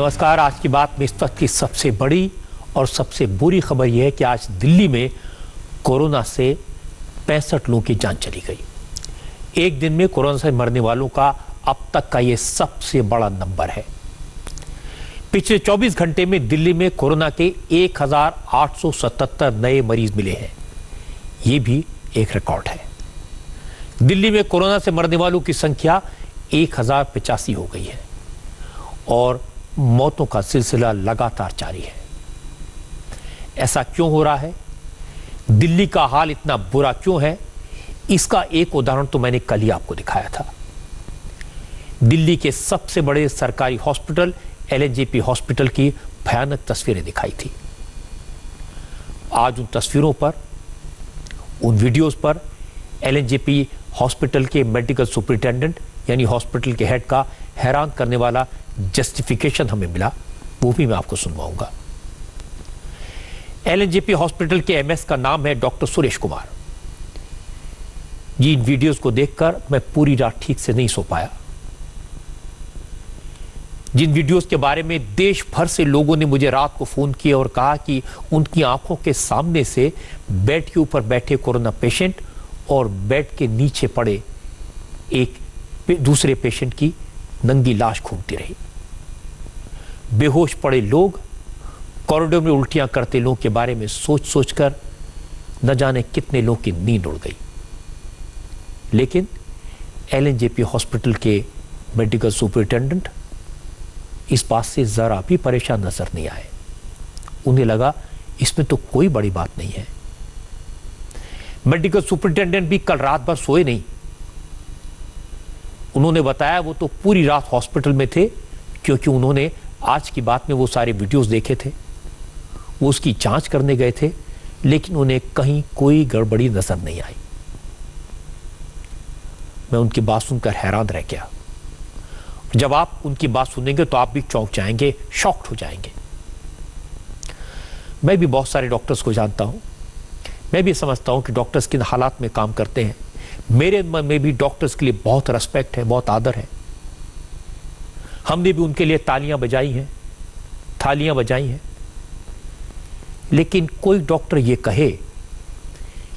नमस्कार। आज की बात में इस वक्त की सबसे बड़ी और सबसे बुरी खबर यह है कि आज दिल्ली में कोरोना से 65 लोगों की जान चली गई। एक दिन में कोरोना से मरने वालों का अब तक का यह सबसे बड़ा नंबर है। पिछले 24 घंटे में दिल्ली में कोरोना के 1877 नए मरीज मिले हैं। यह भी एक रिकॉर्ड है। दिल्ली में कोरोना से मरने वालों की संख्या 1085 हो गई है और मौतों का सिलसिला लगातार जारी है। ऐसा क्यों हो रहा है? दिल्ली का हाल इतना बुरा क्यों है? इसका एक उदाहरण तो मैंने कल ही आपको दिखाया था। दिल्ली के सबसे बड़े सरकारी हॉस्पिटल एलएनजेपी हॉस्पिटल की भयानक तस्वीरें दिखाई थी। आज उन तस्वीरों पर, उन वीडियोस पर एलएनजेपी हॉस्पिटल के मेडिकल सुपरिटेंडेंट यानी हॉस्पिटल के हेड का हैरान करने वाला जस्टिफिकेशन हमें मिला, वो भी मैं आपको सुनवाऊंगा। एलएनजेपी हॉस्पिटल के एमएस का नाम है डॉक्टर सुरेश कुमार। इन वीडियोस को देखकर मैं पूरी रात ठीक से नहीं सो पाया। जिन वीडियोस के बारे में देश भर से लोगों ने मुझे रात को फोन किया और कहा कि उनकी आंखों के सामने से बेड के ऊपर बैठे कोरोना पेशेंट और बेड के नीचे पड़े एक दूसरे पेशेंट की नंगी लाश घूमती रही। बेहोश पड़े लोग, कॉरिडोर में उल्टियां करते लोगों के बारे में सोच सोचकर न जाने कितने लोग की नींद उड़ गई। लेकिन एलएनजेपी हॉस्पिटल के मेडिकल सुपरिटेंडेंट इस बात से जरा भी परेशान नजर नहीं आए। उन्हें लगा इसमें तो कोई बड़ी बात नहीं है। मेडिकल सुपरिटेंडेंट भी कल रात भर सोए नहीं। उन्होंने बताया वो तो पूरी रात हॉस्पिटल में थे क्योंकि उन्होंने आज की बात में वो सारे वीडियोस देखे थे। वो उसकी जांच करने गए थे, लेकिन उन्हें कहीं कोई गड़बड़ी नजर नहीं आई। मैं उनकी बात सुनकर हैरान रह गया। जब आप उनकी बात सुनेंगे तो आप भी चौंक जाएंगे, शॉक्ड हो जाएंगे। मैं भी बहुत सारे डॉक्टर्स को जानता हूं। मैं भी समझता हूं कि डॉक्टर्स किन हालात में काम करते हैं। मेरे मन में भी डॉक्टर्स के लिए बहुत रेस्पेक्ट है, बहुत आदर है। हमने भी उनके लिए तालियां बजाई हैं, थालियां बजाई हैं। लेकिन कोई डॉक्टर ये कहे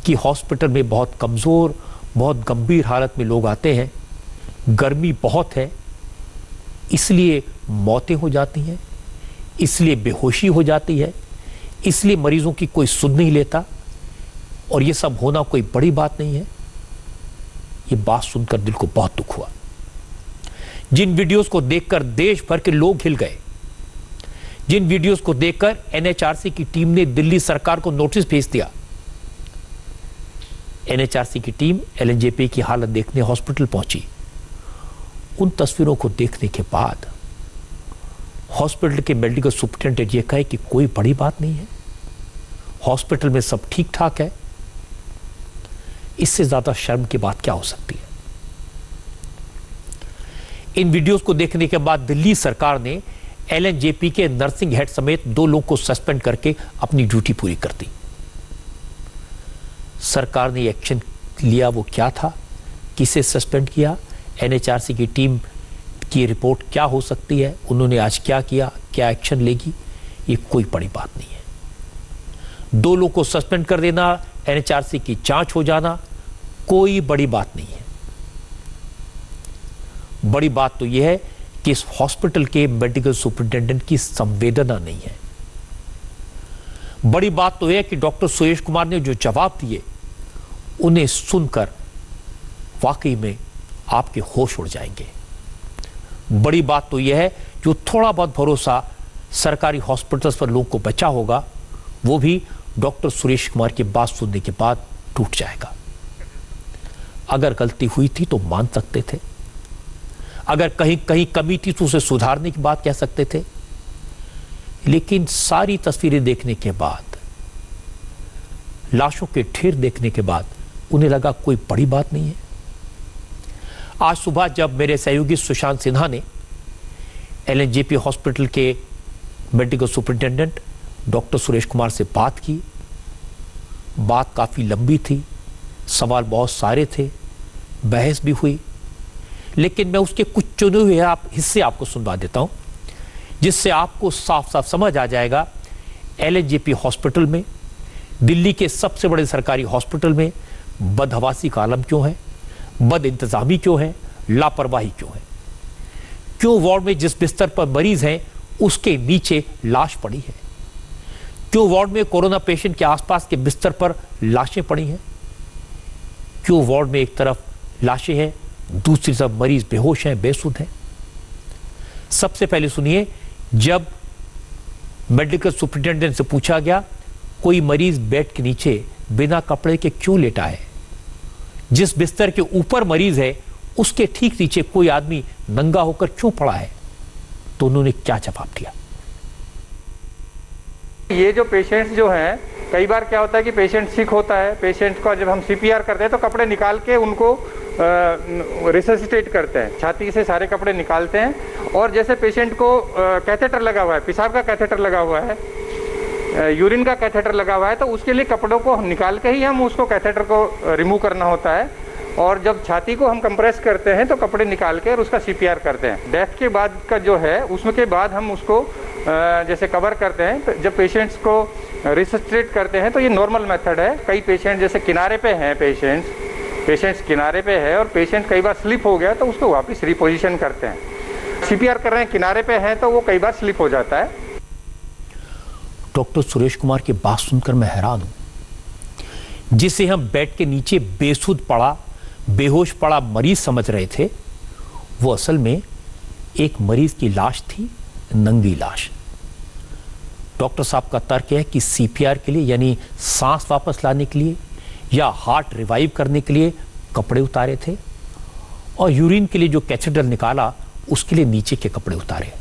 कि हॉस्पिटल में बहुत कमजोर, बहुत गंभीर हालत में लोग आते हैं, गर्मी बहुत है, इसलिए मौतें हो जाती हैं, इसलिए बेहोशी हो जाती है, इसलिए मरीजों की कोई सुध नहीं लेता और ये सब होना कोई बड़ी बात नहीं है। ये बात सुनकर दिल को बहुत दुख हुआ। जिन वीडियोस को देखकर देश भर के लोग हिल गए, जिन वीडियोस को देखकर एनएचआरसी की टीम ने दिल्ली सरकार को नोटिस भेज दिया। एनएचआरसी की टीम एलएनजेपी की हालत देखने हॉस्पिटल पहुंची। उन तस्वीरों को देखने के बाद हॉस्पिटल के मेडिकल सुपरिटेंडेंट ये कहे कि कोई बड़ी बात नहीं है, हॉस्पिटल में सब ठीक ठाक है। इससे ज्यादा शर्म की बात क्या हो सकती है? इन वीडियोस को देखने के बाद दिल्ली सरकार ने एलएनजेपी के नर्सिंग हेड समेत 2 लोगों को सस्पेंड करके अपनी ड्यूटी पूरी कर दी। सरकार ने एक्शन लिया, वो क्या था, किसे सस्पेंड किया, एनएचआरसी की टीम की रिपोर्ट क्या हो सकती है, उन्होंने आज क्या किया, क्या एक्शन लेगी, ये कोई बड़ी बात नहीं है। 2 लोगों को सस्पेंड कर देना, एनएचआरसी की जांच हो जाना, कोई बड़ी बात नहीं है। बड़ी बात तो यह है कि इस हॉस्पिटल के मेडिकल सुपरिटेंडेंट की संवेदना नहीं है। बड़ी बात तो यह है कि डॉक्टर सुरेश कुमार ने जो जवाब दिए, उन्हें सुनकर वाकई में आपके होश उड़ जाएंगे। बड़ी बात तो यह है जो थोड़ा बहुत भरोसा सरकारी हॉस्पिटल्स पर लोगों को बचा होगा, वो भी डॉक्टर सुरेश कुमार की बात सुनने के बाद टूट जाएगा। अगर गलती हुई थी तो मान सकते थे, अगर कहीं कहीं कमी थी तो उसे सुधारने की बात कह सकते थे। लेकिन सारी तस्वीरें देखने के बाद, लाशों के ढेर देखने के बाद उन्हें लगा कोई बड़ी बात नहीं है। आज सुबह जब मेरे सहयोगी सुशांत सिन्हा ने एलएनजेपी हॉस्पिटल के medical superintendent doctor Suresh Kumar से बात की, बात काफ़ी लंबी थी, सवाल बहुत सारे थे, बहस भी हुई, लेकिन मैं उसके कुछ चुने हुए हिस्से आपको सुनवा देता हूं जिससे आपको साफ साफ समझ आ जाएगा एलएनजेपी हॉस्पिटल में, दिल्ली के सबसे बड़े सरकारी हॉस्पिटल में बदहवासी का आलम क्यों है, बद इंतजामी क्यों है, लापरवाही क्यों है। क्यों वार्ड में जिस बिस्तर पर मरीज हैं उसके नीचे लाश पड़ी है। क्यों वार्ड में कोरोना पेशेंट के आसपास के बिस्तर पर लाशें पड़ी हैं। क्यों वार्ड में एक तरफ लाशें हैं, दूसरी तरफ मरीज बेहोश हैं, बेसुध हैं। सबसे पहले सुनिए, जब मेडिकल सुपरिटेंडेंट से पूछा गया कोई मरीज बेड के नीचे बिना कपड़े के क्यों लेटा है, जिस बिस्तर के ऊपर मरीज है उसके ठीक नीचे कोई आदमी नंगा होकर क्यों पड़ा है, तो उन्होंने क्या जवाब दिया। ये जो पेशेंट्स जो हैं, कई बार क्या होता है कि पेशेंट सिक होता है, पेशेंट को जब हम सीपीआर करते हैं तो कपड़े निकाल के उनको रिससिटेट करते हैं, छाती से सारे कपड़े निकालते हैं। और जैसे पेशेंट को कैथेटर लगा हुआ है, पेशाब का कैथेटर लगा हुआ है, यूरिन का कैथेटर लगा हुआ है, तो उसके लिए कपड़ों को निकाल के ही हम उसको कैथेटर को रिमूव करना होता है। और जब छाती को हम कंप्रेस करते हैं तो कपड़े निकाल के और उसका सीपीआर करते हैं। डेथ के बाद का जो है उसके बाद हम उसको जैसे कवर करते हैं। जब पेशेंट्स को रिससिटेट करते हैं तो ये नॉर्मल मेथड है। कई पेशेंट जैसे किनारे पे हैं, पेशेंट्स किनारे पे है और पेशेंट कई बार स्लिप हो गया तो उसको वापस रिपोजिशन करते हैं। सीपीआर कर रहे हैं, किनारे पे हैं तो वो कई बार स्लिप हो जाता है। डॉक्टर सुरेश कुमार की बात सुनकर मैं हैरान हूं। जिसे हम बेड के नीचे बेसुध पड़ा, बेहोश पड़ा मरीज समझ रहे थे, वो असल में एक मरीज की लाश थी, नंगी लाश। डॉक्टर साहब का तर्क है कि सीपीआर के लिए, यानी सांस वापस लाने के लिए या हार्ट रिवाइव करने के लिए कपड़े उतारे थे, और यूरिन के लिए जो कैथेटर निकाला उसके लिए नीचे के कपड़े उतारे।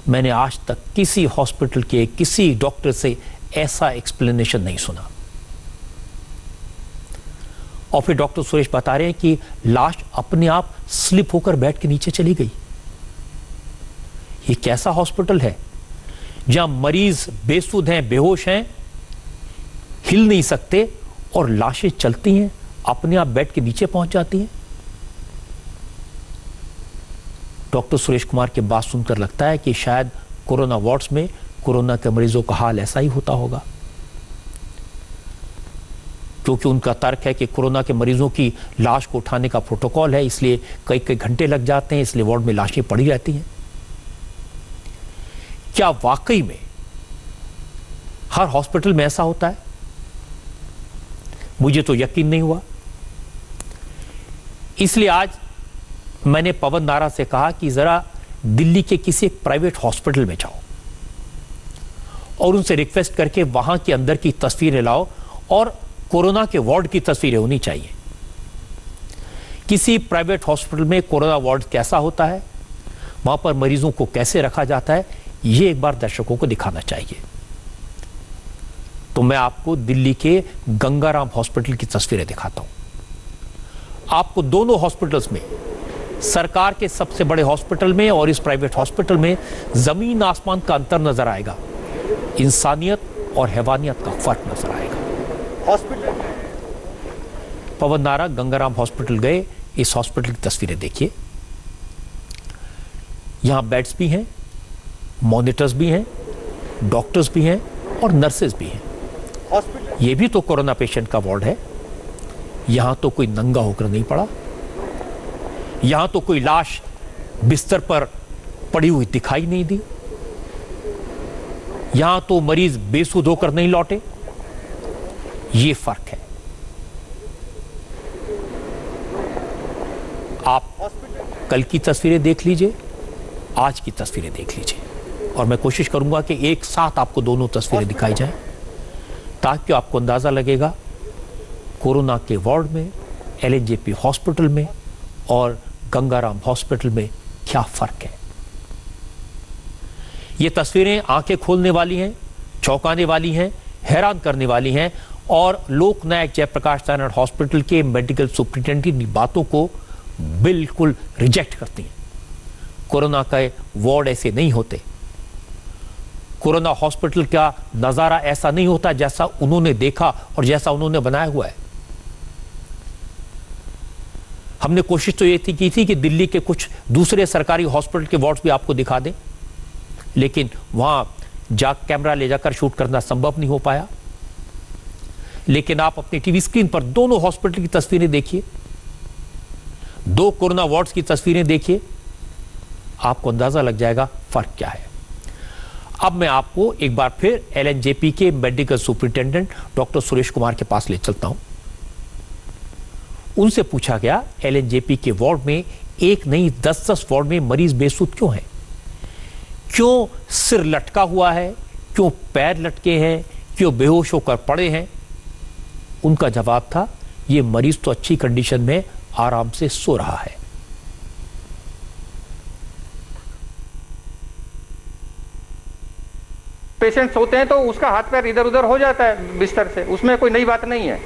मैंने आज तक किसी हॉस्पिटल के किसी डॉक्टर से ऐसा एक्सप्लेनेशन नहीं सुना। और फिर डॉक्टर सुरेश बता रहे हैं कि लाश अपने आप स्लिप होकर बेड के नीचे चली गई। ये कैसा हॉस्पिटल है जहां मरीज बेसुध हैं, बेहोश हैं, हिल नहीं सकते और लाशें चलती हैं, अपने आप बेड के नीचे पहुंच जाती हैं। डॉक्टर सुरेश कुमार की बात सुनकर लगता है कि शायद कोरोना वार्ड्स में कोरोना के मरीजों का हाल ऐसा ही होता होगा, क्योंकि उनका तर्क है कि कोरोना के मरीजों की लाश को उठाने का प्रोटोकॉल है, इसलिए कई कई घंटे लग जाते हैं, इसलिए वार्ड में लाशें पड़ी रहती हैं। क्या वाकई में हर हॉस्पिटल में ऐसा होता है? मुझे तो यकीन नहीं हुआ। इसलिए आज मैंने पवन नारा से कहा कि जरा दिल्ली के किसी एक प्राइवेट हॉस्पिटल में जाओ और उनसे रिक्वेस्ट करके वहां के अंदर की तस्वीरें लाओ, और कोरोना के वार्ड की तस्वीरें होनी चाहिए। किसी प्राइवेट हॉस्पिटल में कोरोना वार्ड कैसा होता है, वहां पर मरीजों को कैसे रखा जाता है, ये एक बार दर्शकों को दिखाना चाहिए। तो मैं आपको दिल्ली के गंगाराम हॉस्पिटल की तस्वीरें दिखाता हूं। आपको दोनों हॉस्पिटल्स में, सरकार के सबसे बड़े हॉस्पिटल में और इस प्राइवेट हॉस्पिटल में, जमीन आसमान का अंतर नजर आएगा। इंसानियत और हैवानियत का फर्क नजर आएगा। हॉस्पिटल पवन नारा गंगाराम हॉस्पिटल गए, इस हॉस्पिटल की तस्वीरें देखिए। यहां बेड्स भी हैं, मॉनिटर्स भी हैं, डॉक्टर्स भी हैं और नर्सेज भी हैं। ये भी तो कोरोना पेशेंट का वार्ड है। यहां तो कोई नंगा होकर नहीं पड़ा, यहां तो कोई लाश बिस्तर पर पड़ी हुई दिखाई नहीं दी, यहां तो मरीज बेसुध होकर नहीं लौटे। ये फर्क है। आप कल की तस्वीरें देख लीजिए, आज की तस्वीरें देख लीजिए, और मैं कोशिश करूंगा कि एक साथ आपको दोनों तस्वीरें दिखाई जाएं, ताकि आपको अंदाजा लगेगा कोरोना के वार्ड में, एलएनजेपी हॉस्पिटल में और गंगाराम हॉस्पिटल में क्या फर्क है। ये तस्वीरें आंखें खोलने वाली हैं, चौंकाने वाली हैं, हैरान करने वाली हैं, और लोकनायक जयप्रकाश नारायण हॉस्पिटल के मेडिकल सुपरिटेंडेंट की बातों को बिल्कुल रिजेक्ट करती हैं। कोरोना का वार्ड ऐसे नहीं होते, कोरोना हॉस्पिटल का नजारा ऐसा नहीं होता जैसा उन्होंने देखा और जैसा उन्होंने बनाया हुआ है। हमने कोशिश तो ये की थी कि दिल्ली के कुछ दूसरे सरकारी हॉस्पिटल के वार्ड्स भी आपको दिखा दें, लेकिन वहां कैमरा ले जाकर शूट करना संभव नहीं हो पाया। लेकिन आप अपनी टीवी स्क्रीन पर दोनों हॉस्पिटल की तस्वीरें देखिए, 2 कोरोना वार्ड्स की तस्वीरें देखिए, आपको अंदाजा लग जाएगा फर्क क्या है। अब मैं आपको एक बार फिर एलएनजेपी के medical superintendent doctor Suresh Kumar के पास ले चलता हूं। उनसे पूछा गया एलएनजेपी के वार्ड में एक नहीं 10-10 वार्ड में मरीज बेसुध क्यों हैं, क्यों सिर लटका हुआ है, क्यों पैर लटके हैं, क्यों बेहोश होकर पड़े हैं। उनका जवाब था ये मरीज तो अच्छी कंडीशन में आराम से सो रहा है। पेशेंट सोते हैं तो उसका हाथ पैर इधर उधर हो जाता है बिस्तर से, उसमें कोई नई बात नहीं है।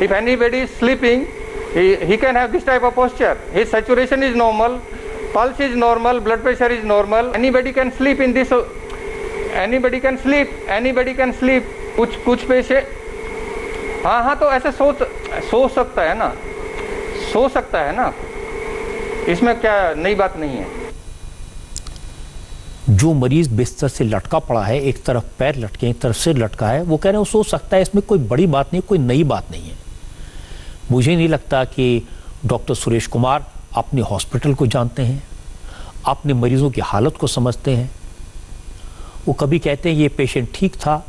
If anybody is sleeping he can have this type of posture. His saturation is normal, pulse is normal, blood pressure is normal. Anybody can sleep in this. Anybody can sleep. Anybody can sleep. कुछ patient हाँ तो ऐसे सो सकता है ना, सो सकता है ना, इसमें क्या नई बात नहीं है। जो मरीज बिस्तर से लटका पड़ा है, एक तरफ पैर लटके एक तरफ सिर लटका है, वो कह रहे हैं वो सो सकता है, इसमें कोई बड़ी बात नहीं, कोई नई बात नहीं है। मुझे नहीं लगता कि डॉक्टर सुरेश कुमार अपने हॉस्पिटल को जानते हैं, अपने मरीजों की हालत को समझते हैं। वो कभी कहते हैं ये पेशेंट ठीक था,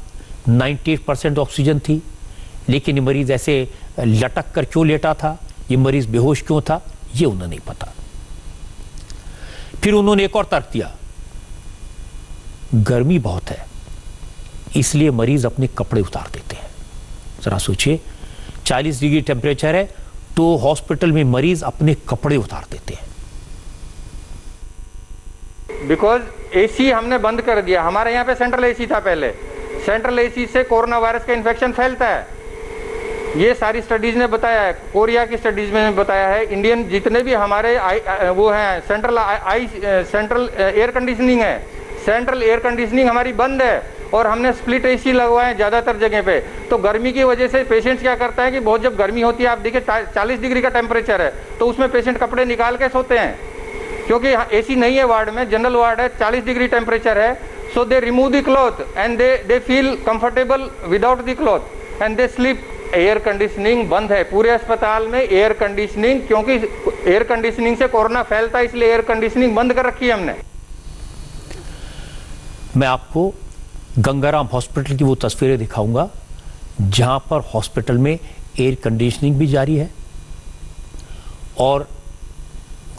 98% ऑक्सीजन थी, लेकिन ये मरीज ऐसे लटक कर क्यों लेटा था, ये मरीज बेहोश क्यों था, ये उन्हें नहीं पता। फिर उन्होंने एक और तर्क दिया, गर्मी बहुत है इसलिए मरीज अपने कपड़े उतार देते हैं। जरा सोचिए, 40 डिग्री टेम्परेचर है तो हॉस्पिटल में मरीज अपने कपड़े उतार देते हैं। बिकॉज एसी हमने बंद कर दिया। हमारे यहाँ पे सेंट्रल एसी था पहले, सेंट्रल एसी से कोरोना वायरस का इन्फेक्शन फैलता है, ये सारी स्टडीज ने बताया है, कोरिया की स्टडीज में बताया है। इंडियन जितने भी हमारे वो हैं सेंट्रल एयर कंडीशनिंग है, सेंट्रल एयर कंडीशनिंग हमारी बंद है और हमने स्प्लिट एसी लगवाए ज़्यादातर जगह पे। तो गर्मी की वजह से पेशेंट्स क्या करता है कि बहुत जब गर्मी होती है, आप देखिए 40 डिग्री का टेम्परेचर है तो उसमें पेशेंट कपड़े निकाल के सोते हैं, क्योंकि एसी नहीं है वार्ड में, जनरल वार्ड है, 40 डिग्री टेम्परेचर है। So they remove the cloth and they feel comfortable without the cloth and they sleep. Air conditioning बंद है पूरे अस्पताल में, एयर कंडीशनिंग, क्योंकि एयर कंडीशनिंग से कोरोना फैलता है, इसलिए एयर कंडीशनिंग बंद कर रखी है हमने। मैं आपको गंगाराम हॉस्पिटल की वो तस्वीरें दिखाऊंगा जहां पर हॉस्पिटल में एयर कंडीशनिंग भी जारी है, और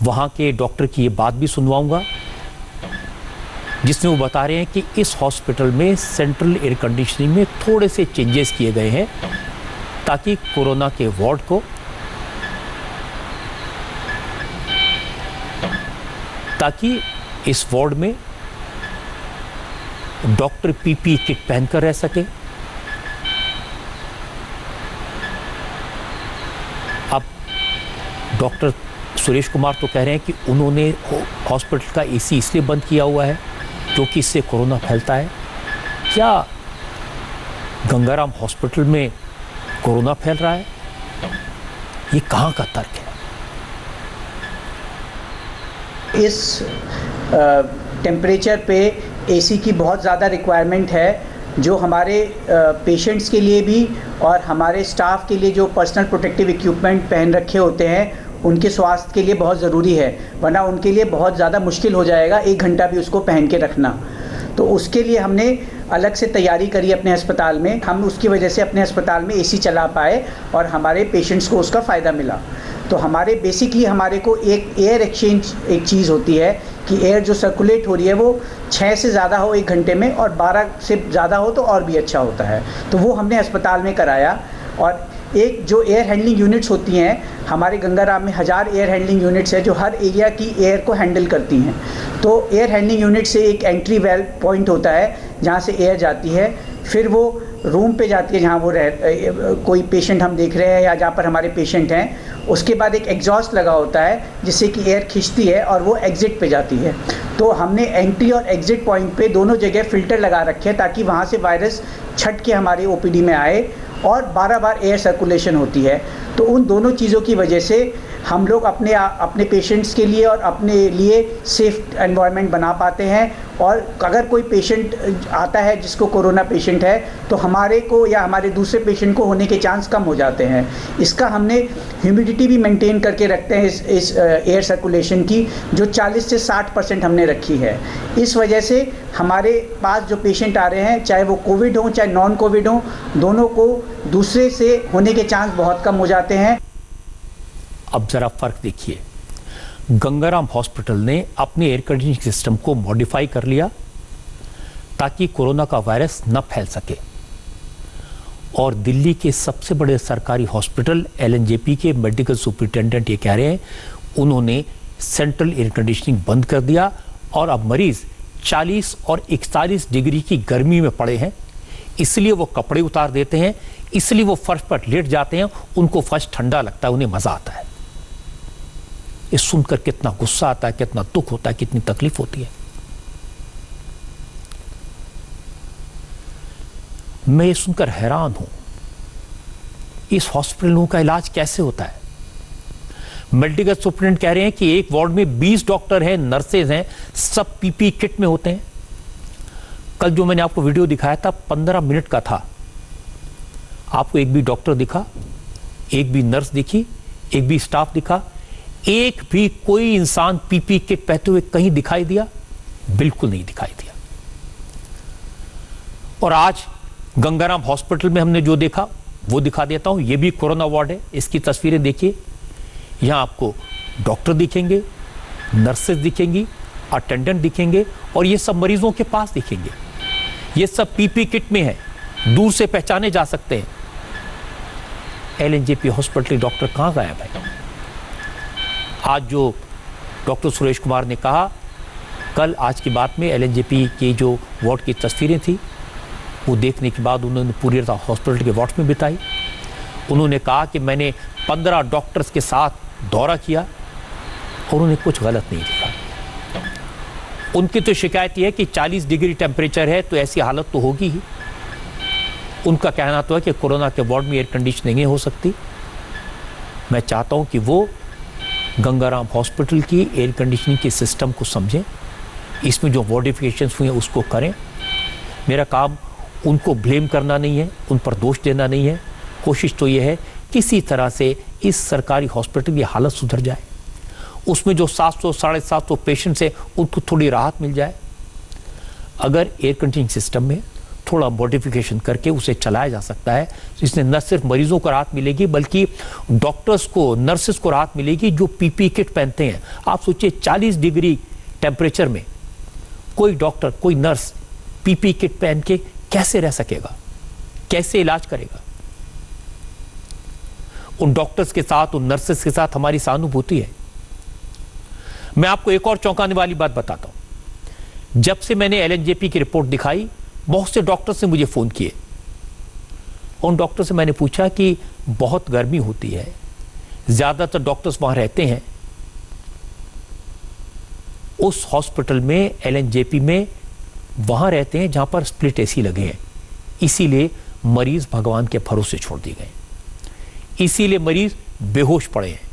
वहां के डॉक्टर की ये बात भी सुनवाऊंगा जिसमें वो बता रहे हैं कि इस हॉस्पिटल में सेंट्रल एयर कंडीशनिंग में थोड़े से चेंजेस किए गए हैं ताकि कोरोना के वार्ड को, ताकि इस वार्ड में डॉक्टर पीपी किट पहनकर रह सके। अब डॉक्टर सुरेश कुमार तो कह रहे हैं कि उन्होंने हॉस्पिटल का एसी इसलिए बंद किया हुआ है क्योंकि इससे कोरोना फैलता है। क्या गंगाराम हॉस्पिटल में कोरोना फैल रहा है? ये कहाँ का तर्क है? इस टेम्परेचर पे एसी की बहुत ज़्यादा रिक्वायरमेंट है, जो हमारे पेशेंट्स के लिए भी और हमारे स्टाफ के लिए जो पर्सनल प्रोटेक्टिव इक्विपमेंट पहन रखे होते हैं उनके स्वास्थ्य के लिए बहुत ज़रूरी है, वरना उनके लिए बहुत ज़्यादा मुश्किल हो जाएगा 1 घंटा भी उसको पहन के रखना। तो उसके लिए हमने अलग से तैयारी करी अपने अस्पताल में। हम उसकी वजह से अपने अस्पताल में एसी चला पाए और हमारे पेशेंट्स को उसका फ़ायदा मिला। तो हमारे बेसिकली हमारे को एक एयर एक्सचेंज एक चीज़ होती है कि एयर जो सर्कुलेट हो रही है वो 6 से ज़्यादा हो 1 घंटे में, और 12 से ज़्यादा हो तो और भी अच्छा होता है। तो वो हमने अस्पताल में कराया। और एक जो एयर हैंडलिंग यूनिट्स होती हैं, हमारे गंगाराम में 1000 एयर हैंडलिंग यूनिट्स है जो हर एरिया की एयर को हैंडल करती हैं। तो एयर हैंडलिंग यूनिट से एक एंट्री वेल पॉइंट होता है जहाँ से एयर जाती है, फिर वो रूम पे जाती है जहाँ वो कोई पेशेंट हम देख रहे हैं या जहाँ पर हमारे पेशेंट हैं। उसके बाद एक एग्जॉस्ट लगा होता है जिससे कि एयर खिंचती है और वो एग्ज़िट पे जाती है। तो हमने एंट्री और एग्ज़िट पॉइंट पे दोनों जगह फ़िल्टर लगा रखे हैं ताकि वहाँ से वायरस छट के हमारी ओपीडी में आए, और 12 बार एयर सर्कुलेशन होती है। तो उन दोनों चीज़ों की वजह से हम लोग अपने पेशेंट्स के लिए और अपने लिए सेफ एनवायरनमेंट बना पाते हैं। और अगर कोई पेशेंट आता है जिसको कोरोना पेशेंट है तो हमारे को या हमारे दूसरे पेशेंट को होने के चांस कम हो जाते हैं। इसका हमने ह्यूमिडिटी भी मेंटेन करके रखते हैं इस एयर सर्कुलेशन की, जो 40 से 60% हमने रखी है। इस वजह से हमारे पास जो पेशेंट आ रहे हैं, चाहे वो कोविड हो चाहे नॉन कोविड हो, दोनों को दूसरे से होने के चांस बहुत कम हो जाते हैं। अब जरा फर्क देखिए, गंगाराम हॉस्पिटल ने अपने एयर कंडीशनिंग सिस्टम को मॉडिफाई कर लिया ताकि कोरोना का वायरस न फैल सके, और दिल्ली के सबसे बड़े सरकारी हॉस्पिटल एलएनजेपी के मेडिकल सुपरिटेंडेंट ये कह रहे हैं उन्होंने सेंट्रल एयर कंडीशनिंग बंद कर दिया और अब मरीज 40 और 41 डिग्री की गर्मी में पड़े हैं, इसलिए वो कपड़े उतार देते हैं, इसलिए वो फर्श पर लेट जाते हैं, उनको फर्श ठंडा लगता है, उन्हें मजा आता है। ये सुनकर कितना गुस्सा आता है, कितना दुख होता है, कितनी तकलीफ होती है। मैं ये सुनकर हैरान हूं, इस हॉस्पिटलों का इलाज कैसे होता है। मेडिकल सुपरिटेंडेंट कह रहे हैं कि एक वार्ड में 20 डॉक्टर हैं, नर्सेज हैं, सब पीपी किट में होते हैं। कल जो मैंने आपको वीडियो दिखाया था 15 मिनट का था, आपको एक भी डॉक्टर दिखा, एक भी नर्स दिखी, एक भी स्टाफ दिखा, एक भी कोई इंसान पीपी किट पहनते हुए कहीं दिखाई दिया? बिल्कुल नहीं दिखाई दिया। और आज गंगाराम हॉस्पिटल में हमने जो देखा वो दिखा देता हूं। ये भी कोरोना वार्ड है, इसकी तस्वीरें देखिए। यहां आपको डॉक्टर दिखेंगे, नर्सेज दिखेंगी, अटेंडेंट दिखेंगे, और ये सब मरीजों के पास दिखेंगे। ये सब पीपी किट में है, दूर से पहचाने जा सकते हैं। एलएनजेपी हॉस्पिटल डॉक्टर कहां गया भाई? आज जो डॉक्टर सुरेश कुमार ने कहा, कल आज की बात में एलएनजेपी के जो वार्ड की तस्वीरें थी वो देखने के बाद उन्होंने पूरी रात हॉस्पिटल के वार्ड में बिताई। उन्होंने कहा कि मैंने 15 डॉक्टर्स के साथ दौरा किया और उन्हें कुछ गलत नहीं दिखा। उनकी तो शिकायत यह है कि 40 डिग्री टेम्परेचर है तो ऐसी हालत तो होगी ही। उनका कहना तो है कि कोरोना के वार्ड में एयर कंडीशनिंग नहीं हो सकती। मैं चाहता हूं कि वो गंगाराम हॉस्पिटल की एयर कंडीशनिंग के सिस्टम को समझें, इसमें जो मॉडिफिकेशंस हुए हैं उसको करें। मेरा काम उनको ब्लेम करना नहीं है, उन पर दोष देना नहीं है। कोशिश तो ये है किसी तरह से इस सरकारी हॉस्पिटल की हालत सुधर जाए, उसमें जो 700 साढ़े 700 पेशेंट्स हैं उनको थोड़ी राहत मिल जाए। अगर एयर कंडीशनिंग सिस्टम में थोड़ा मॉडिफिकेशन करके उसे चलाया जा सकता है, इससे न सिर्फ मरीजों को राहत मिलेगी बल्कि डॉक्टर्स को, नर्सेस को राहत मिलेगी जो पीपी किट पहनते हैं। आप सोचिए 40 डिग्री टेम्परेचर में कोई डॉक्टर, कोई नर्स पीपी किट पहन के कैसे रह सकेगा, कैसे इलाज करेगा? उन डॉक्टर्स के साथ, उन नर्सेस के साथ हमारी सहानुभूति है। मैं आपको एक और चौंकाने वाली बात बताता हूं। जब से मैंने एलएनजेपी की रिपोर्ट दिखाई, बहुत से डॉक्टर्स ने मुझे फोन किए। उन डॉक्टर से मैंने पूछा कि बहुत गर्मी होती है, ज्यादातर डॉक्टर्स वहां रहते हैं, उस हॉस्पिटल में एलएनजेपी में वहां रहते हैं जहां पर स्प्लिट एसी लगे हैं, इसीलिए मरीज भगवान के भरोसे छोड़ दिए गए, इसीलिए मरीज बेहोश पड़े हैं।